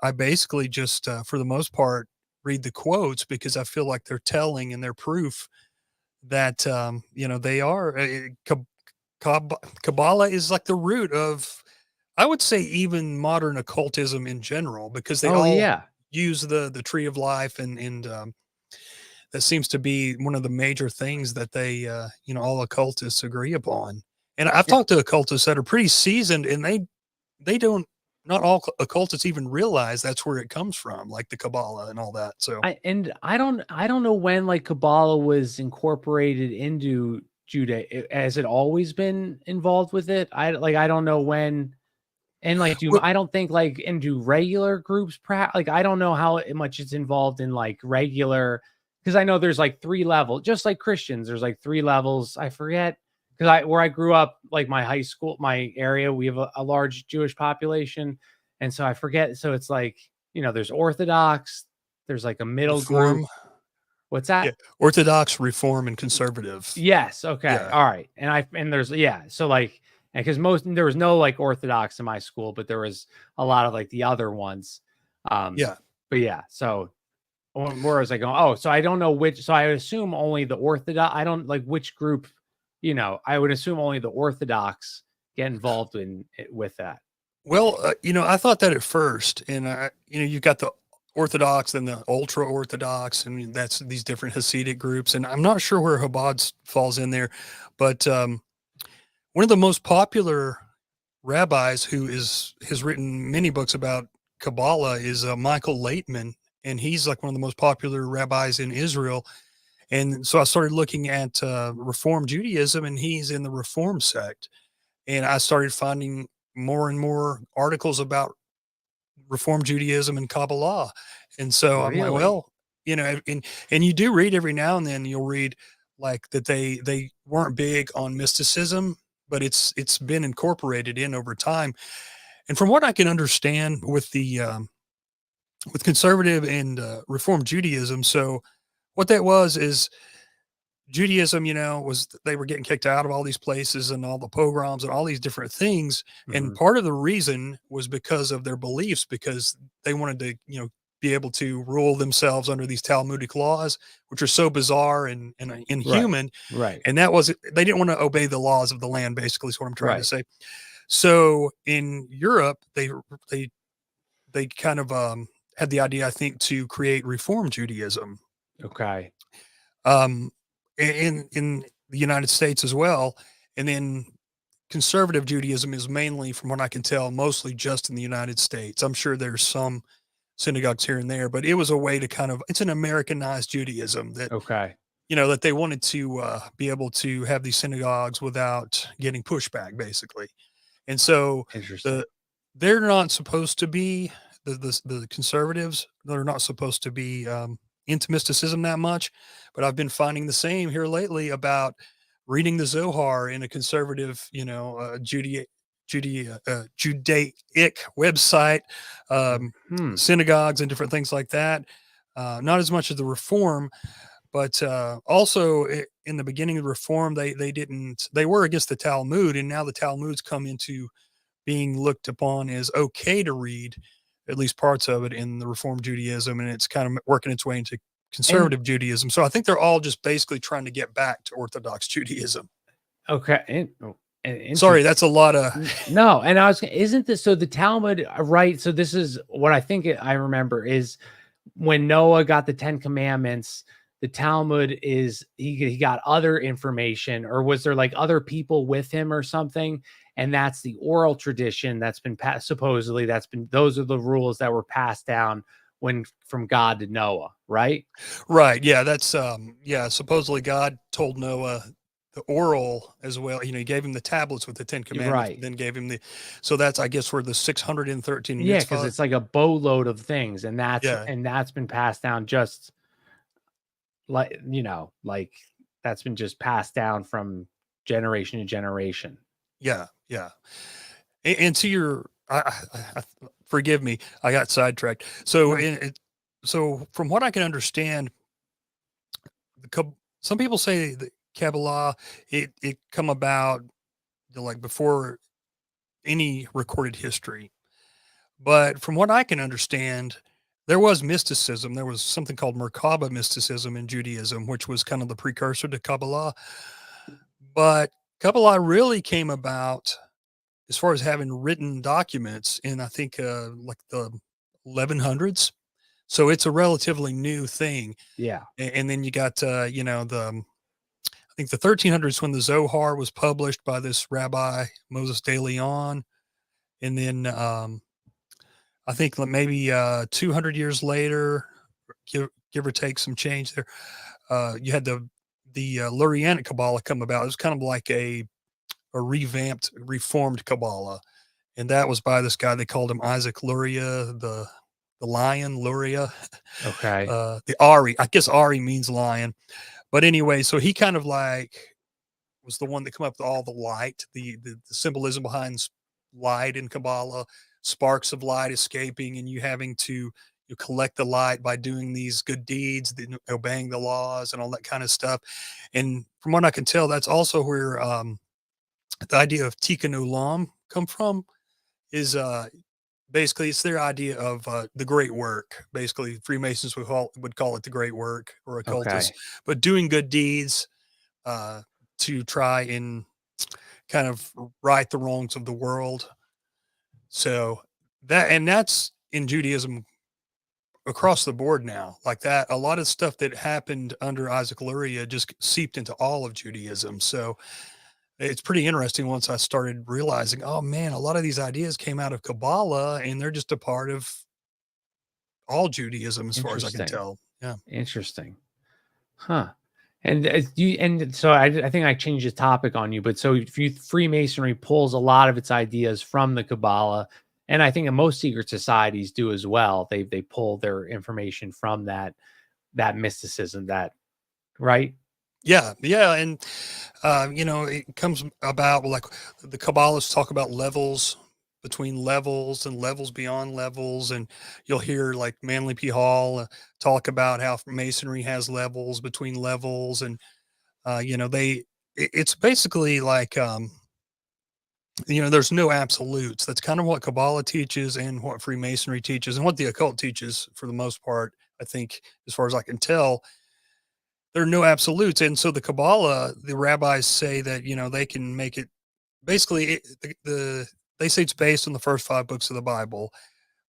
I basically just, for the most part, read the quotes because I feel like they're telling and they're proof that, they are. Kabbalah is like the root of, I would say, even modern occultism in general, because they Oh all yeah. use the tree of life, and that seems to be one of the major things that they, all occultists agree upon. And I've Yeah. talked to occultists that are pretty seasoned, and they don't. Not all occultists even realize that's where it comes from, like the Kabbalah and all that. So, I don't know when like Kabbalah was incorporated into Judah. Has it always been involved with it? I don't know when. And like well, I don't think like into regular groups like I don't know how much it's involved in like regular, because I know there's like 3 levels, just like Christians, there's like 3 levels. I forget, because where I grew up, like my high school, my area, we have a large Jewish population. And so I forget. So it's like, there's Orthodox, there's like a middle group. Reform, What's yeah, that? Orthodox, Reform, and Conservative. Yes. Okay. Yeah, All right. And there's, yeah. So like, and because there was no like Orthodox in my school, but there was a lot of like the other ones. Um, yeah. but yeah. So where was I going? Oh, so I don't know which. So I would assume only the Orthodox. I don't like which group. I would assume only the Orthodox get involved with that. Well, I thought that at first, and you've got the Orthodox and the ultra Orthodox, and that's these different Hasidic groups, and I'm not sure where Chabad falls in there, but one of the most popular rabbis who has written many books about Kabbalah is Michael Laitman, and he's like one of the most popular rabbis in Israel. And so I started looking at Reform Judaism, and he's in the Reform sect. And I started finding more and more articles about Reform Judaism and Kabbalah. And so I'm like, Really? well, and you do read every now and then, you'll read like that they weren't big on mysticism, but it's been incorporated in over time. And from what I can understand with the with conservative and Reform Judaism, so what that was is Judaism, was they were getting kicked out of all these places and all the pogroms and all these different things. And Hmm. part of the reason was because of their beliefs, because they wanted to, be able to rule themselves under these Talmudic laws, which are so bizarre and Right. inhuman. Right. And that was, they didn't want to obey the laws of the land, basically, is what I'm trying to Right. say. So in Europe, they, they kind of had the idea, I think, to create Reform Judaism. Okay. Um, in the United States as well. And then conservative Judaism is mainly, from what I can tell, mostly just in the United States. I'm sure there's some synagogues here and there, but it was a way to kind of, it's an Americanized Judaism that, Okay. that they wanted to be able to have these synagogues without getting pushback, basically. And so Interesting. the they're not supposed to be the conservatives. They're not supposed to be into mysticism that much, but I've been finding the same here lately about reading the Zohar in a conservative, Judaic website, um, Hmm. synagogues and different things like that. Not as much as the Reform, But also in the beginning of Reform, they were against the Talmud, and now the Talmud's come into being looked upon as okay to read, at least parts of it, in the Reform Judaism, and it's kind of working its way into And conservative Judaism. So I think they're all just basically trying to get back to Orthodox Judaism. okay, Sorry, interesting. that's a lot of. No, and isn't this so the Talmud, right? So this is what I think I remember is when Noah got the 10 commandments, the Talmud is he got other information, or was there like other people with him or something? And that's the oral tradition that's been passed. Supposedly, those are the rules that were passed down when from God to Noah, right? Right. Yeah. That's, yeah. Supposedly God told Noah the oral as well. He gave him the tablets with the 10 commandments, Right. then gave him so that's, I guess, where the 613 Yeah, because mitzvah. it's like a boatload of things, and Yeah. that's been passed down just like like that's been just passed down from generation to generation. Yeah. Yeah. And to your, forgive me, I got sidetracked. So, No. so from what I can understand, some people say that Kabbalah, it come about like before any recorded history. But from what I can understand, there was mysticism. There was something called Merkaba mysticism in Judaism, which was kind of the precursor to Kabbalah. But Kabbalah really came about as far as having written documents in, I think, like the 1100s. So it's a relatively new thing. Yeah. And then you got, I think the 1300s when the Zohar was published by this Rabbi Moses de Leon. And then I think maybe 200 years later, give or take some change there, you had the Lurianic Kabbalah come about. It was kind of like a revamped, reformed Kabbalah, and that was by this guy. They called him Isaac Luria, the lion Luria, Okay. the Ari. I guess Ari means lion, but anyway, so he kind of like was the one that come up with all the light, the symbolism behind light in Kabbalah, sparks of light escaping, and you having to you collect the light by doing these good deeds, obeying the laws, and all that kind of stuff. And from what I can tell, that's also where the idea of Tikkun Olam come from. Is basically it's their idea of the great work. Basically, Freemasons would call it the great work, or occultists, Okay. but doing good deeds uh, to try and kind of right the wrongs of the world. So that's in Judaism across the board now. Like that, a lot of stuff that happened under Isaac Luria just seeped into all of Judaism. So it's pretty interesting once I started realizing, oh man, a lot of these ideas came out of Kabbalah and they're just a part of all Judaism as far as I can Interesting. tell. Yeah. Interesting. Huh. And so I think I changed the topic on you, but so if Freemasonry pulls a lot of its ideas from the Kabbalah, and I think in most secret societies do as well. They pull their information from that mysticism, that right. Yeah, yeah, and it comes about like the Kabbalists talk about levels between levels and levels beyond levels, and you'll hear like Manly P. Hall talk about how Masonry has levels between levels, and it's basically like there's no absolutes. That's kind of what Kabbalah teaches and what Freemasonry teaches and what the occult teaches for the most part. I think, as far as I can tell, there are no absolutes. And so the Kabbalah, the rabbis say that, they can make it basically they say it's based on the first 5 books of the Bible,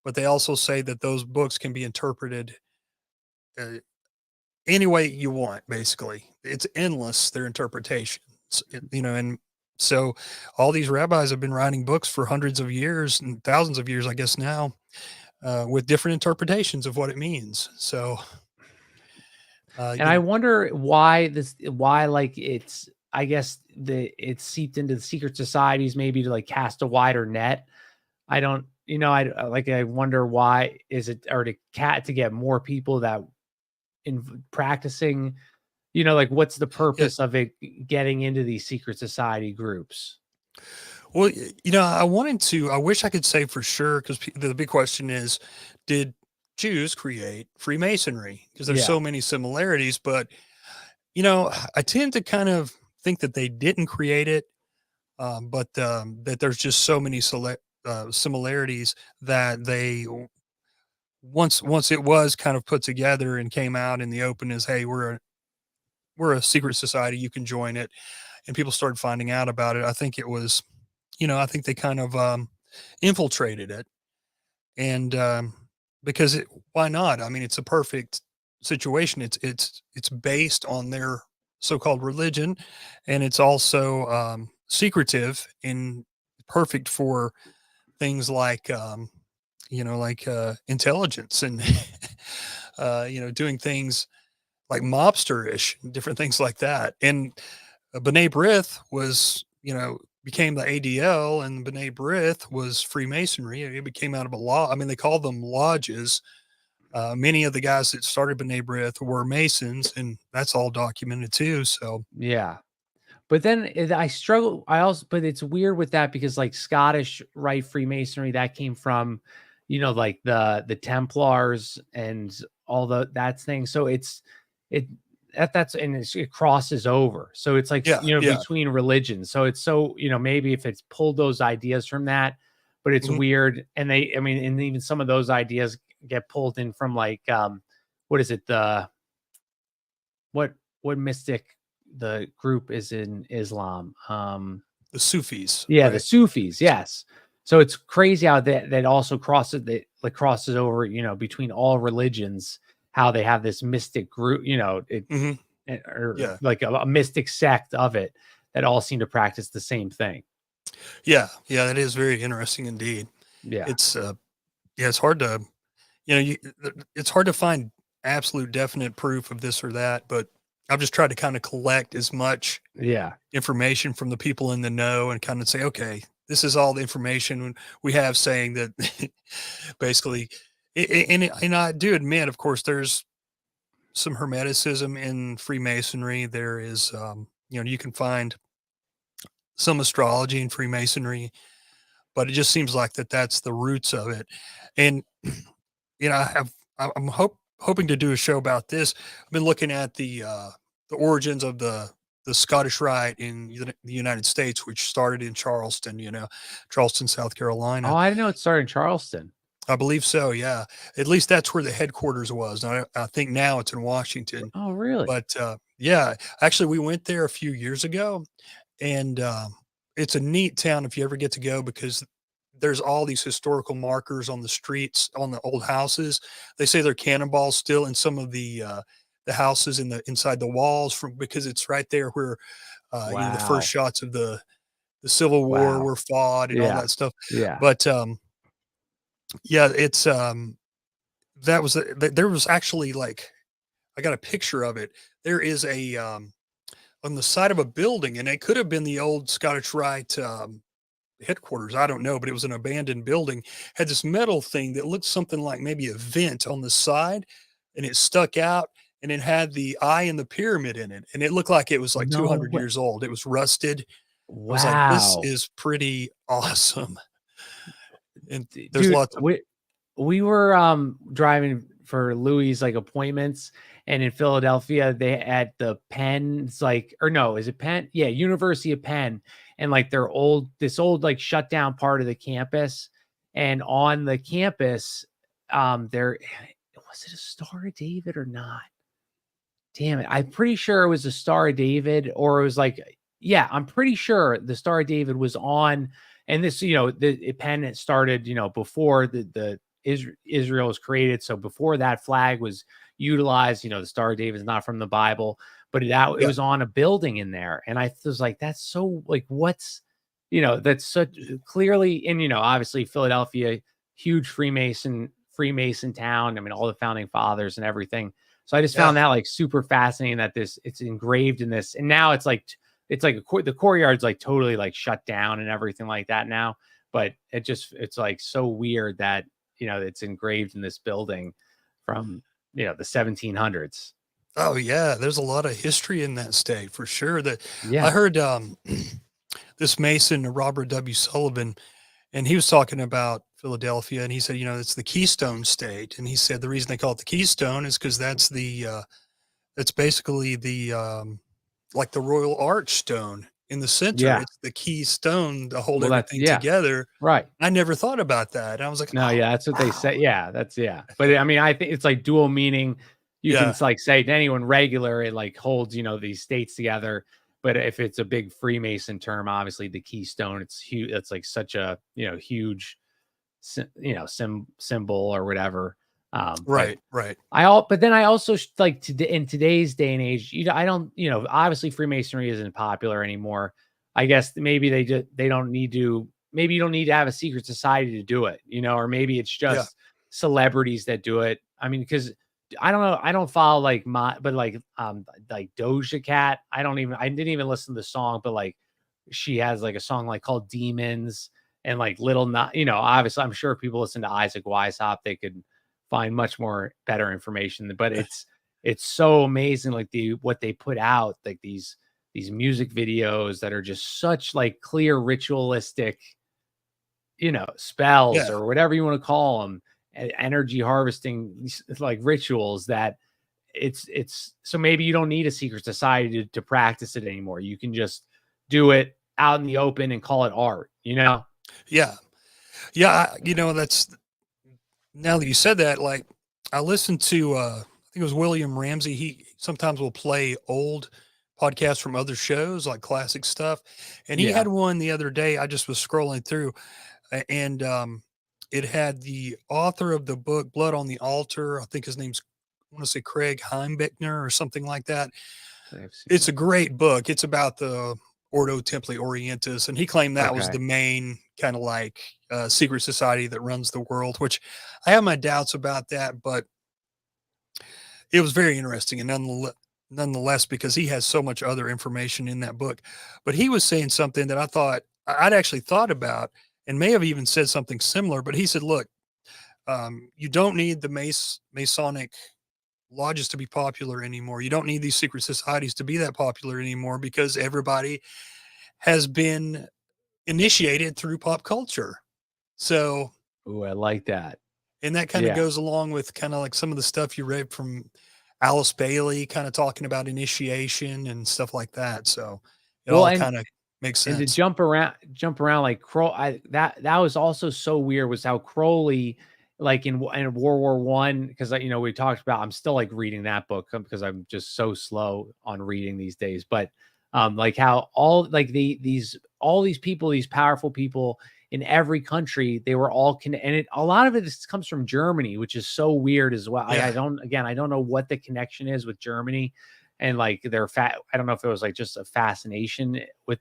but they also say that those books can be interpreted uh, any way you want. Basically, it's endless, their interpretations, and so all these rabbis have been writing books for hundreds of years and thousands of years, I guess now, with different interpretations of what it means. So, And I wonder why like it's I guess it's seeped into the secret societies maybe to like cast a wider net. I don't, I wonder why is it, or to get more people that in practicing, like what's the yeah. purpose of it getting into these secret society groups? Well, I wish I could say for sure because the big question is, did Jews create Freemasonry? Because there's Yeah. so many similarities, but I tend to kind of think that they didn't create it, but that there's just so many similarities that once it was kind of put together and came out in the open as, hey, we're a secret society, you can join it, and people started finding out about it. I think it was, I think they kind of infiltrated it, and because why not? I mean, it's a perfect situation. It's based on their so-called religion, and it's also secretive and perfect for things like intelligence and doing things like mobster-ish, different things like that. And B'nai B'rith was, became the ADL, and B'nai B'rith was Freemasonry. It became out of a law. I mean, they called them lodges. Many of the guys that started B'nai B'rith were Masons, and that's all documented too. So Yeah. But then I struggle. But it's weird with that because like Scottish Rite Freemasonry, that came from, like the Templars and all that thing. So it it crosses over. So it's like, yeah, yeah, between religions. So it's so, maybe if it's pulled those ideas from that, but it's mhm. weird. And and even some of those ideas get pulled in from like, what is it? What mystic the group is in Islam. The Sufis, Yeah, the right? Sufis, yes. So it's crazy how that also crosses over, between all religions, how they have this mystic group, Hmm. or Yeah, like a mystic sect of it that all seem to practice the same thing. yeah, yeah. That is very interesting indeed. Yeah. It's yeah, it's hard to it's hard to find absolute definite proof of this or that, but I've just tried to kind of collect as much Yeah. information from the people in the know and kind of say, okay, this is all the information we have saying that basically, and I do admit, of course, there's some hermeticism in Freemasonry. There is, you can find some astrology in Freemasonry, but it just seems like that's the roots of it. And I'm hoping to do a show about this. I've been looking at the origins of the Scottish Rite in the United States, which started in Charleston, Charleston, South Oh, Carolina. I didn't know it started in Charleston. I believe so. Yeah, at least that's where the headquarters was. And I think now it's in Washington. Oh, really? But yeah, actually, we went there a few years ago, and it's a neat town if you ever get to go, because there's all these historical markers on the streets, on the old houses. They say they're cannonballs still in some of the houses in the inside the walls, from because it's right there where the first Wow. shots of the Civil War Wow. were fought and all Yeah. that stuff. Yeah. But yeah, it's there was actually, like, I got a picture of it. There is a on the side of a building, and it could have been the old Scottish Rite headquarters. I don't know, but it was an abandoned building. Had this metal thing that looked something like maybe a vent on the side, and it stuck out, and it had the eye and the pyramid in it, and it looked like it was like No 200 way. years old. It was rusted. I was like, this Wow. is pretty awesome. And there's Dude, lots of we were driving for Louis like appointments, and in Philadelphia they at the Penn, it's like, or no, is it Penn? Yeah, University of Penn, and like this old like shut down part of the campus, and on the campus, there was it a Star of David or not? Damn it. I'm pretty sure it was a Star of David, or it was like, yeah, I'm pretty sure the Star of David was on. And this, the pen it started, before Israel was created. So before that flag was utilized, the Star of David is not from the Bible, but it yeah. was on a building in there. And I was like, that's so like, that's such clearly, and obviously Philadelphia, huge Freemason town. I mean, all the founding fathers and everything. So I just Yeah. found that like super fascinating that it's engraved in this, and now it's like the courtyard's like totally like shut down and everything like that now. But it's like so weird that it's engraved in this building from the 1700s. Oh yeah, there's a lot of history in that state for sure. That I Yeah. heard this Mason, Robert W. Sullivan, and he was talking about Philadelphia, and he said, it's the Keystone State, and he said the reason they call it the Keystone is because that's It's basically the, like the Royal Arch stone in the center. Yeah. It's the key stone to hold Well, that's everything yeah. together. Right. I never thought about that. I was like, No, "Oh, yeah, that's what they wow." say. Yeah, that's yeah. But I mean, I think it's like dual meaning. You can Yeah, like say to anyone regular, it like holds, these states together. But if it's a big Freemason term, obviously the keystone, it's huge. It's like such a, huge, symbol or whatever. But right, right. but then I also like in today's day and age, I don't, obviously Freemasonry isn't popular anymore. I guess maybe they don't need to, maybe you don't need to have a secret society to do it, or maybe it's Yeah, just celebrities that do it. I mean, because I don't know, I don't follow but like Doja Cat. I didn't even listen to the song, but like she has like a song like called Demons and like Little Not, obviously I'm sure if people listen to Isaac Weishaupt, they could find much more better information. But it's so amazing, like what they put out, like these music videos that are just such like clear ritualistic, spells yeah, or whatever you want to call them, energy harvesting like rituals that it's so maybe you don't need a secret society to practice it anymore. You can just do it out in the open and call it art. yeah. Yeah, that's now that you said that, like, I listened to, I think it was William Ramsey. He sometimes will play old podcasts from other shows, like classic stuff. And he had Yeah. one the other day. I just was scrolling through, and it had the author of the book Blood on the Altar. I think his name's, I want to say Craig Heimbeckner or something like that. I've seen It's it. a great book. It's about the Ordo Templi Orientis, and he claimed that was Okay. the main kind of like secret society that runs the world, which I have my doubts about that, but it was very interesting and nonetheless, because he has so much other information in that book. But he was saying something that I thought I'd actually thought about and may have even said something similar. But he said, look, you don't need the Masonic lodges to be popular anymore. You don't need these secret societies to be that popular anymore because everybody has been initiated through pop culture. So, Ooh, I like that. and that kind of Yeah. goes along with kind of like some of the stuff you read from Alice Bailey, kind of talking about initiation and stuff like that. So it Well, all and kind of makes and to sense. jump around like that was also so weird was how Crowley, like in World War One, because we talked about, I'm still like reading that book because I'm just so slow on reading these days. But like how all like all these people, these powerful people in every country, they were all and a lot of it comes from Germany, which is so weird as well. Yeah. I don't know what the connection is with Germany and like their fat. I don't know if it was like just a fascination with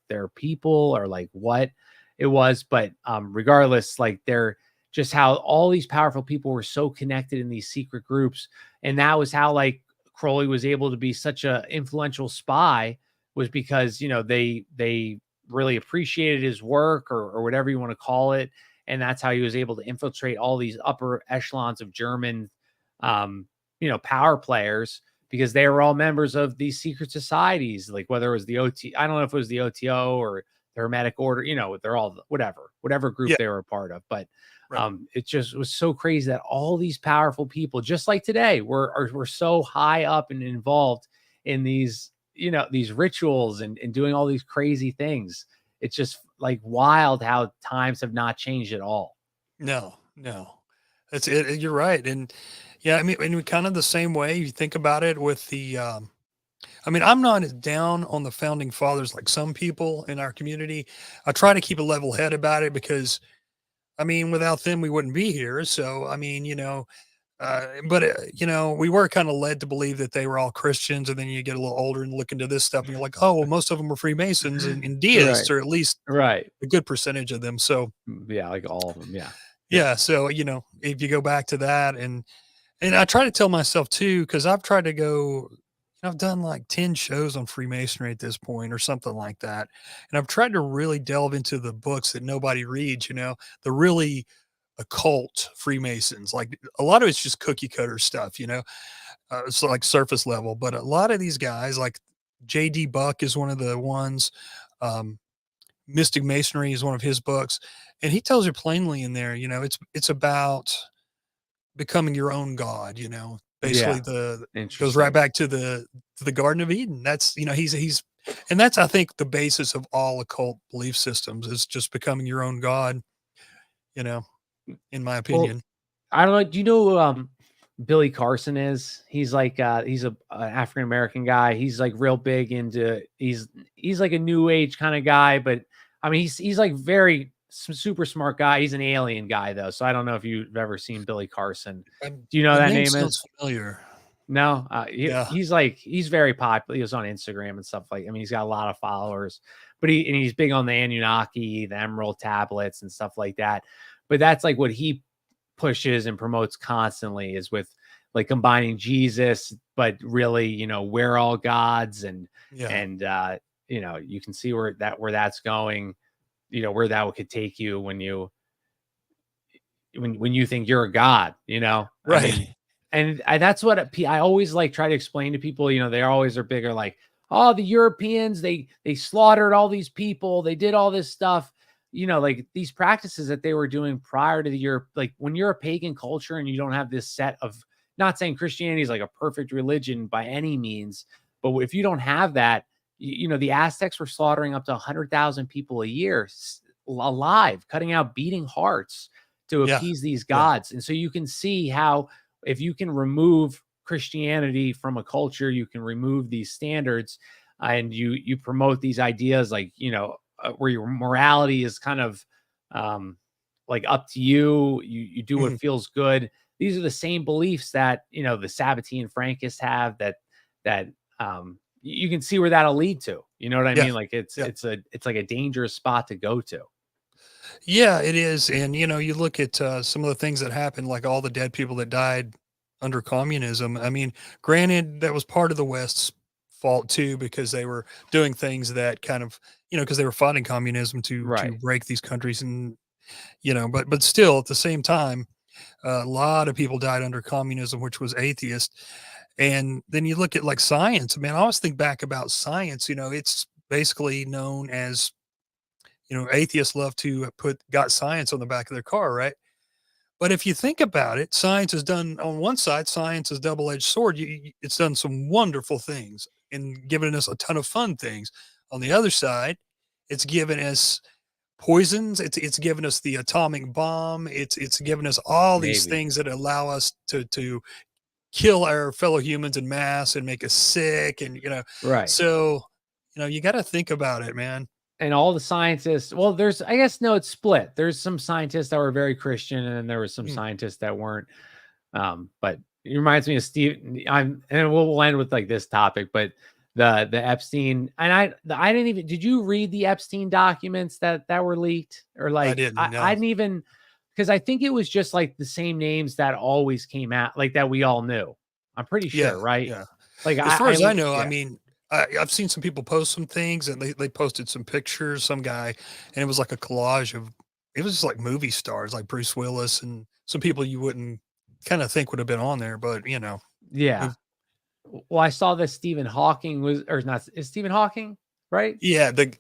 their people or like what it was, but regardless, like they're just how all these powerful people were so connected in these secret groups, and that was how like Crowley was able to be such a influential spy, was because they really appreciated his work or whatever you want to call it, and that's how he was able to infiltrate all these upper echelons of German power players, because they were all members of these secret societies, like whether it was the I don't know if it was the OTO or the Hermetic Order, they're all whatever group Yeah. they were a part of. But Right. it just was so crazy that all these powerful people, just like today, were so high up and involved in these rituals and doing all these crazy things. It's just like wild how times have not changed at all. No, no, that's it. You're right. And yeah, I mean, and kind of the same way you think about it with the, I mean, I'm not as down on the founding fathers like some people in our community. I try to keep a level head about it because, I mean, without them, we wouldn't be here. So, I mean, but we were kind of led to believe that they were all Christians, and then you get a little older and look into this stuff, and you're like, oh, well, most of them were Freemasons and deists, Right. or at least Right. a good percentage of them. So, Yeah, like all of them. Yeah. Yeah. yeah. So, if you go back to that, and I try to tell myself too, because I've tried to go. I've done like 10 shows on Freemasonry at this point or something like that. And I've tried to really delve into the books that nobody reads, the really occult Freemasons. Like a lot of it's just cookie cutter stuff, it's like surface level. But a lot of these guys, like J.D. Buck is one of the ones. Um, Mystic Masonry is one of his books, and he tells you plainly in there, it's about becoming your own god. Basically, Yeah. the goes right Interesting. back to the Garden of Eden. That's, you know, he's and that's, I think, the basis of all occult belief systems is just becoming your own god, you know, in my Well, opinion. I don't know. Do you know who Billy Carson is? He's like he's a an African American guy. He's like real big into he's like a new age kind of guy, but I mean he's like very super smart guy. He's an alien guy though, so I don't know if you've ever seen Billy Carson. Do you know who The that name name is? sounds familiar. No, Yeah. he's like he's very popular. He was on Instagram and stuff like. I mean, he's got a lot of followers, but he's big on the Anunnaki, the Emerald tablets, and stuff like that. But that's like what he pushes and promotes constantly is with like combining Jesus, but really, we're all gods Yeah. and you can see where that's going, where that could take you when you think you're a god. I mean, Right. and that's what I always like try to explain to people. They always are bigger, like, oh, the Europeans, they slaughtered all these people, they did all this stuff. Like these practices that they were doing prior to the Europe, like when you're a pagan culture and you don't have this set of, not saying Christianity is like a perfect religion by any means, but if you don't have that, the Aztecs were slaughtering up to 100,000 people a year alive, cutting out beating hearts to Yeah. appease these Yeah. gods. And so you can see how if you can remove Christianity from a culture, you can remove these standards and you promote these ideas like, where your morality is kind of um, like up to you. You do what Mhm. feels good. These are the same beliefs that, the Sabbatean Frankists have that you can see where that'll lead to. You know what I Yeah. mean? Like Yeah. it's like a dangerous spot to go to. Yeah, it is, and, you know, you look at, some of the things that happened, like all the dead people that died under communism. I mean, granted, that was part of the West's fault too, because they were doing things that kind of, you know, because they were fighting communism to Right. break these countries and, you know, but still, at the same time, a lot of people died under communism, which was atheist. And then you look at, like, science. Man, I always think back about science, you know, it's basically known as, you know, atheists love to put "got science" on the back of their car, right? But if you think about it, science has done on one side, science is double-edged sword. It's done some wonderful things and given us a ton of fun things. On the other side, it's given us poisons. It's given us the atomic bomb. It's given us all these Maybe. things that allow us to kill our fellow humans in mass and make us sick. And Right. so you got to think about it, man. And all the scientists, well, I guess no, it's split. There's some scientists that were very Christian, and then there was some Mm, scientists that weren't. But it reminds me of Steve. And we'll end with like this topic, but the Epstein, and I didn't even, did you read the Epstein documents that were leaked? Or I like didn't I know. didn't even, because I think it was just like the same names that always came out, like that we all knew. I'm pretty Yeah, sure, right? yeah. Like As far as I know, I yeah. mean, I've seen some people post some things, and they posted some pictures, some guy, and it was like a collage of it was just like movie stars like Bruce Willis and some people you wouldn't kinda think would have been on there, but, Yeah. mov Well, I saw that Stephen Hawking was, or not, is Stephen Hawking, right? yeah, the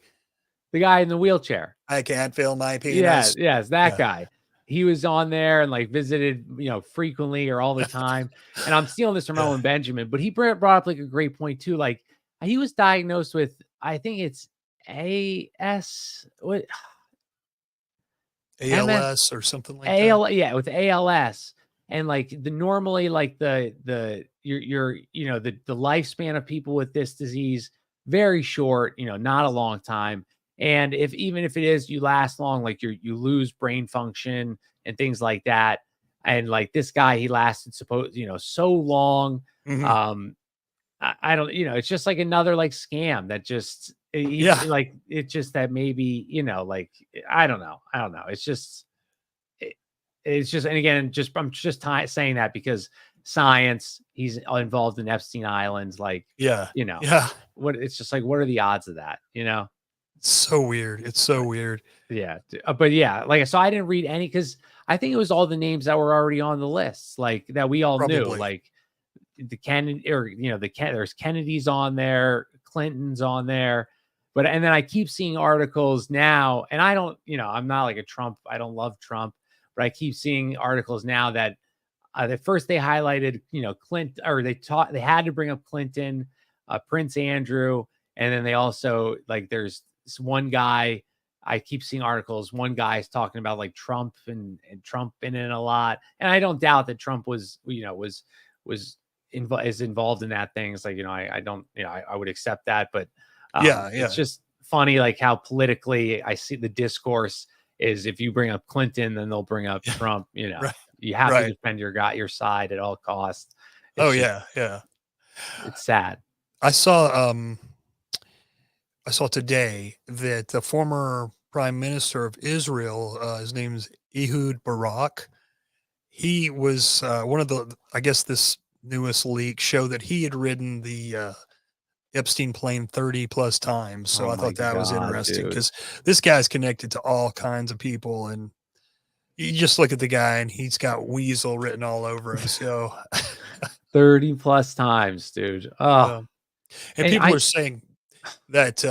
The guy in the wheelchair. "I can't feel my Yeah, penis." yes, that Yeah. guy. He was on there and like visited, frequently or all the time. And I'm stealing this from Yeah. Owen Benjamin, but he brought up like a great point too. Like he was diagnosed with, I think it's AS, what, MS, ALS or something like that. yeah, with ALS. And like normally like the lifespan of people with this disease, very short, not a long time. And even if it is you last long, like you lose brain function and things like that. And like this guy, he lasted so long. Mhm. Um, I don't, it's just like another like scam that just Yeah. like it's just that maybe, like I don't know. I don't know. It, it's just, and again, I'm just saying that because science, he's involved in Epstein Islands, like, Yeah. you know, Yeah. what it's just like, what are the odds of that? It's so weird. It's so weird. Yeah. But yeah, like, so I didn't read any because I think it was all the names that were already on the list, like that we all knew, Probably. like the Kennedy or, there's Kennedy's on there, Clinton's on there. But, and then I keep seeing articles now, and I don't, I'm not like a Trump, I don't love Trump, but I keep seeing articles now that At first they highlighted, Clinton, or they had to bring up Clinton, Prince Andrew, and then they also like there's this one guy. I keep seeing articles. One guy's talking about like Trump and Trump in it a lot, and I don't doubt that Trump was is involved in that thing. It's like, I don't, I would accept that, but Yeah, it's yeah. just funny, like how politically I see the discourse is if you bring up Clinton, then they'll bring up Trump. Right, You have to right. defend your side at all costs. Oh, It's just, yeah, yeah. it's sad. I saw, I saw today that the former prime minister of Israel, his name is Ehud Barak. He was, one of the I guess this newest leak showed that he had ridden the, Epstein plane 30 plus times, so Oh I my thought that was God, interesting dude. because this guy's connected to all kinds of people, and you just look at the guy, and he's got weasel written all over him, so 30 plus times, dude. Oh, yeah, and and people are saying that,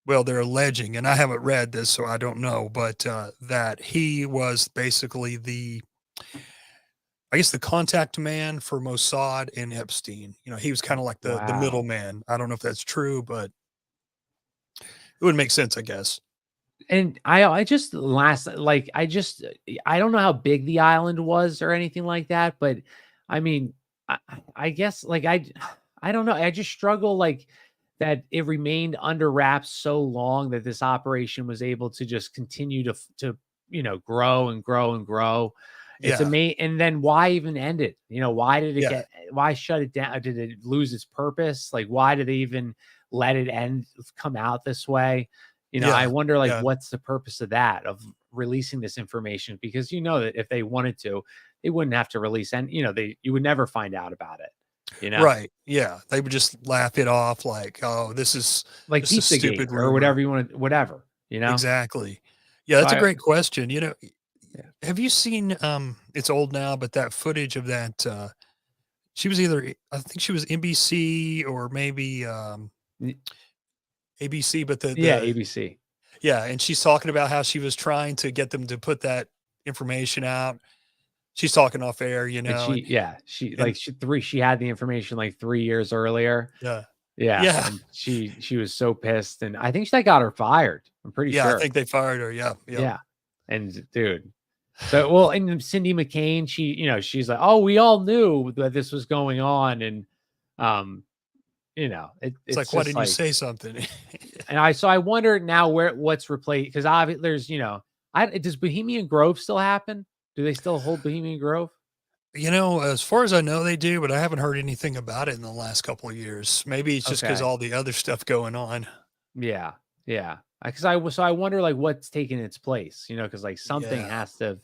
well, they're alleging, and I haven't read this, so I don't know, but, that he was basically the I guess the contact man for Mossad and Epstein. He was kinda like the wow. middleman. I don't know if that's true, but it would make sense, I guess. And I just last like I don't know how big the island was or anything like that, but I mean, I guess like I don't know. I just struggle like that it remained under wraps so long that this operation was able to just continue to grow and grow and grow. It's Yeah, amazing. And then why even end it? Why did it yeah, get why shut it down? Did it lose its purpose? Like why did they even let it come out this way? I yeah, wonder like yeah, what's the purpose of that, of releasing this information? Because that if they wanted to, they wouldn't have to release, and you would never find out about it, you know, right, yeah, they would just laugh it off like, "Oh, this is like just a Pizzagate stupid or whatever rumor." you want to, whatever. Exactly. Yeah, So that's a great question, yeah, have you seen, it's old now, but that footage of that, she was either I think she was NBC or maybe, N- ABC, but yeah, the ABC. yeah, and she's talking about how she was trying to get them to put that information out. She's talking off air, Like and and she had the information like 3 years earlier. yeah. Yeah, Yeah. and she was so pissed, and I think that got her fired. I'm pretty Yeah, I sure. think they fired her, yeah, yep. Yeah, and dude. So, well, and then Cindy McCain, she's like, "Oh, we all knew that this was going on," and um, It's it's like, "Why just didn't you like, say something?" and I wonder now what's replaced because obviously there's, does Bohemian Grove still happen? Do they still hold Bohemian Grove? As far as I know, they do, but I haven't heard anything about it in the last couple of years. Maybe it's just because Okay, all the other stuff going on. yeah, yeah. Because I wonder like what's taking its place, because like something Yeah. has to have,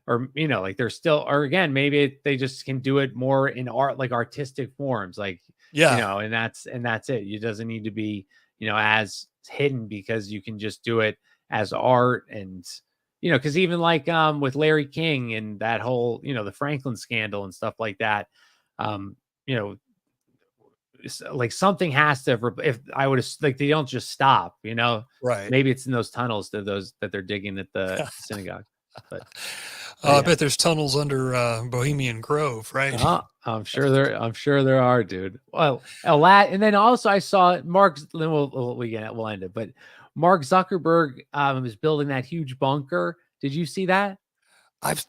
or like they're still, or again, maybe they just can do it more in art, like artistic forms, like Yeah. and that's it. It doesn't need to be as hidden because you can just do it as art, and because even like with Larry King and that whole the Franklin scandal and stuff like that, um you know like something has to if I would like they don't just stop, Right. maybe it's in those tunnels that they're digging at the synagogue, but I yeah. bet there's tunnels under, Bohemian Grove, right? I'm sure there are, dude. Well, a lot, and then also I saw Mark's. Then we'll end it. But Mark Zuckerberg is building that huge bunker. Did you see that?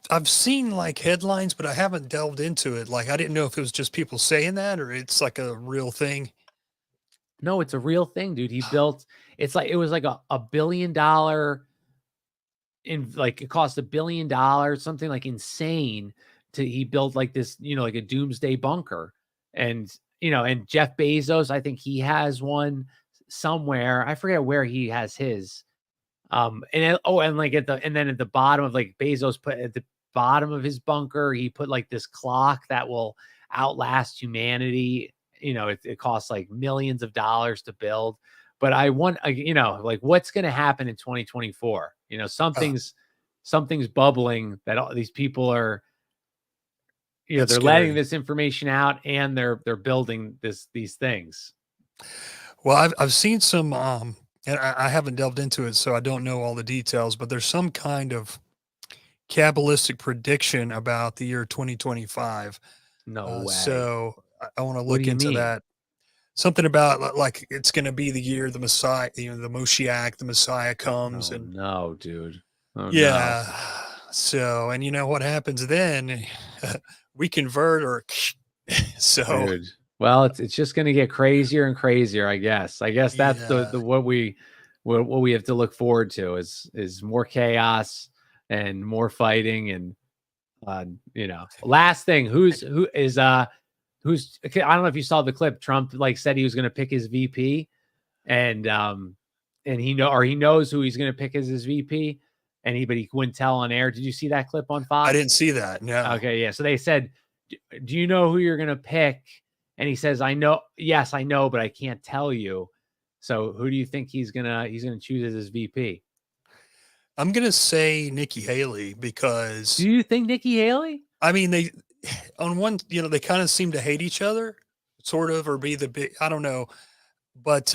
I've seen, like, headlines, but I haven't delved into it, like, I didn't know if it was just people saying that or it's, like, a real thing. No, it's a real thing, dude. He built. It's like it was like a $1 billion in like it cost $1 billion, something like insane to he built like this, like a doomsday bunker. And and Jeff Bezos, I think he has one somewhere. I forget where he has his. And like and then at the bottom of like Bezos put at the bottom of his bunker, he put like this clock that will outlast humanity. It costs like millions of dollars to build. But I want, like what's going to happen in 2024? Uh, Something's bubbling that all these people are, that's they're letting scary. this information out and they're building these things. Well, I've seen some, and I haven't delved into it, so I don't know all the details, but there's some kind of Kabbalistic prediction about the year 2025. No way. So I want to What do look you into mean? that. Something about like it's going to be the year the Messiah, the Moshiach, the Messiah comes, Oh and no, dude. Oh no. yeah. So, and you know what happens then? We convert or so Dude. Well, it's just gonna get crazier and crazier, I guess. I guess that's yeah. the what we have to look forward to is more chaos and more fighting and last thing, who's okay, I don't know if you saw the clip. Trump like said he was gonna pick his VP and he knows who he's gonna pick as his VP but he wouldn't tell on air. Did you see that clip on I didn't Fox? see that. No. Okay, yeah. So they said, Do you know who you're gonna pick?" And he says, "I know. Yes, I know, but I can't tell you." So who do you think he's gonna choose as his VP? I'm going to say Nikki Haley Do because you think Nikki Haley? I mean they on one, they kind of seem to hate each other sort of or be the big I don't know, but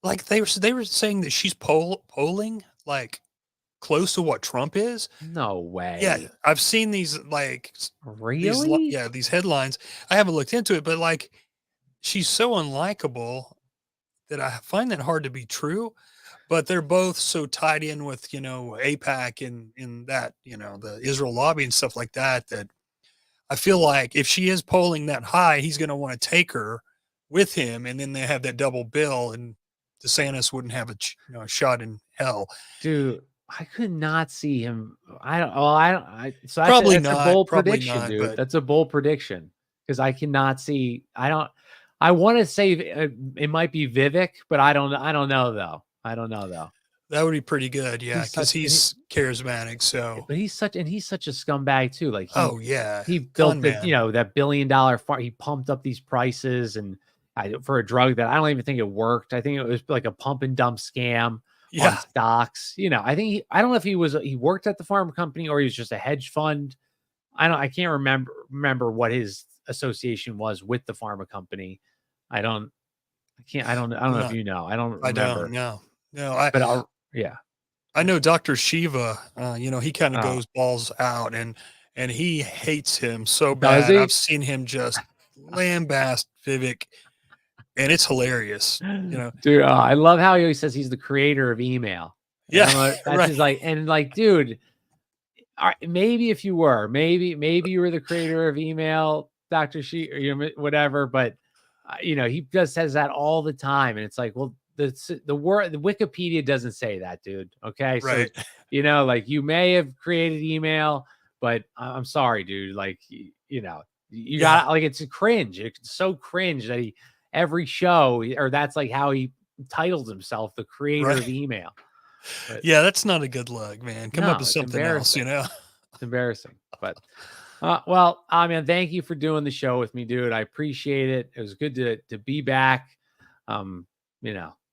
like they were saying that she's polling like close to what Trump is. No Yeah, way. I've seen these like Really? these headlines. I haven't looked into it, but like she's so unlikable that I find that hard to be true. But they're both so tied in with APAC and in that the Israel lobby and stuff like that. That I feel like if she is polling that high, he's going to want to take her with him, and then they have that double bill, and DeSantis wouldn't have a shot in hell. Dude, I could not see him. I don't. Well, I don't. So Probably prediction, not. dude. But That's a bold prediction because I cannot see. I don't. I want to say it might be Vivek, but I don't. I don't know though. I don't know though. that would be pretty good. Yeah, He's because such. he's charismatic. So, But he's such a scumbag too. Like oh yeah, he con built the man. that $1 billion farm. He pumped up these prices and for a drug that I don't even think it worked. I think it was like a pump and dump scam on Yeah, stocks. I don't know if he worked at the farm company or he was just a hedge fund. I can't remember what his association was with the pharma company. I don't I can't I don't I'm know if not. you know. I don't I don't remember. know. No, I But I'll yeah. I know Dr. Shiva. He kind of Oh, goes balls out, and he hates him so does bad. I've he? seen him just lambast Vivek, and it's hilarious. Dude, I love how he always says he's the creator of email. I Yeah, don't know. That's right, his dude. All right, maybe if you were, maybe you were the creator of email, Doctor She, or whatever. But he just says that all the time, and it's like, well, the Wikipedia doesn't say that, dude. Okay, so right, like you may have created email, but I'm sorry, dude. Like you yeah, got like it's a cringe. It's so cringe that he every show or that's like how he titles himself, the creator right. of email. But Yeah, that's not a good look, man. Come up no, with it's something else. embarrassing. It's embarrassing. But well, man, thank you for doing the show with me, dude. I appreciate it. It was good to be back. It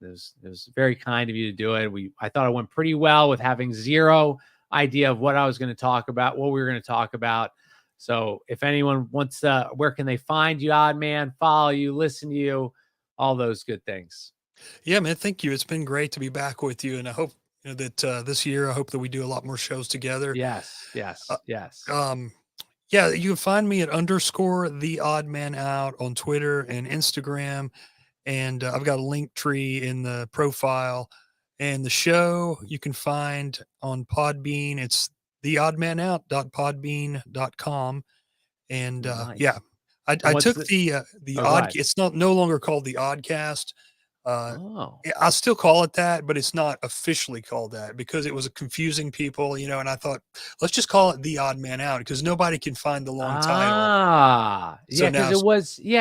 was very kind of you to do it. I thought it went pretty well with having zero idea of what I was going to talk about, what we were going to talk about. So if anyone wants where can they find you, Odd Man, follow you, listen to you, all those good things. Yeah, man. Thank you. It's been great to be back with you, and I hope that this year, I hope that we do a lot more shows together. Yes, Uh, yes, yes. um, yeah, you can find me at underscore the odd man out on Twitter and Instagram. And I've got a link tree in the profile. And the show you can find on Podbean. It's theoddmanout.podbean.com. And yeah, Nice. And I what's took the the oh, go odd. ahead. It's not no longer called the Oddcast. Uh, Oh. I still call it that, but it's not officially called that because it was confusing people, and I thought, let's just call it the Odd Man Out because nobody can find the long title. So Yeah, now,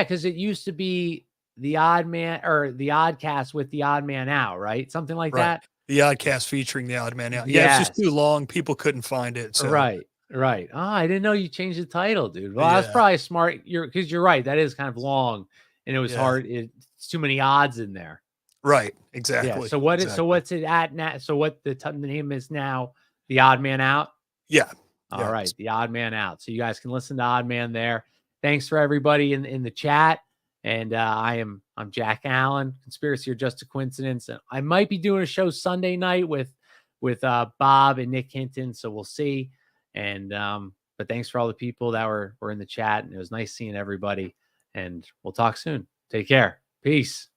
because it used to be the odd man or the oddcast with the odd man out, right? Something like right, that. the Oddcast featuring the Odd Man Out. Yeah, it was just too Yes. long. People couldn't find it. So Right. Right. Oh, I didn't know you changed the title, dude. Well, that's yeah, probably smart. Because you're right. That is kind of long, and it was yeah, hard. It's too many odds in there. right, Yeah. exactly, So exactly. what's it at now? So what the name is now? The Odd Man Out. Yeah, All yeah, right, the Odd Man Out. So you guys can listen to Odd Man there. Thanks for everybody in the chat. And I'm Jack Allen. Conspiracy or just a coincidence. And I might be doing a show Sunday night with with Bob and Nick Hinton. So we'll see. And but thanks for all the people that were in the chat, and it was nice seeing everybody. And we'll talk soon. Take care. Peace.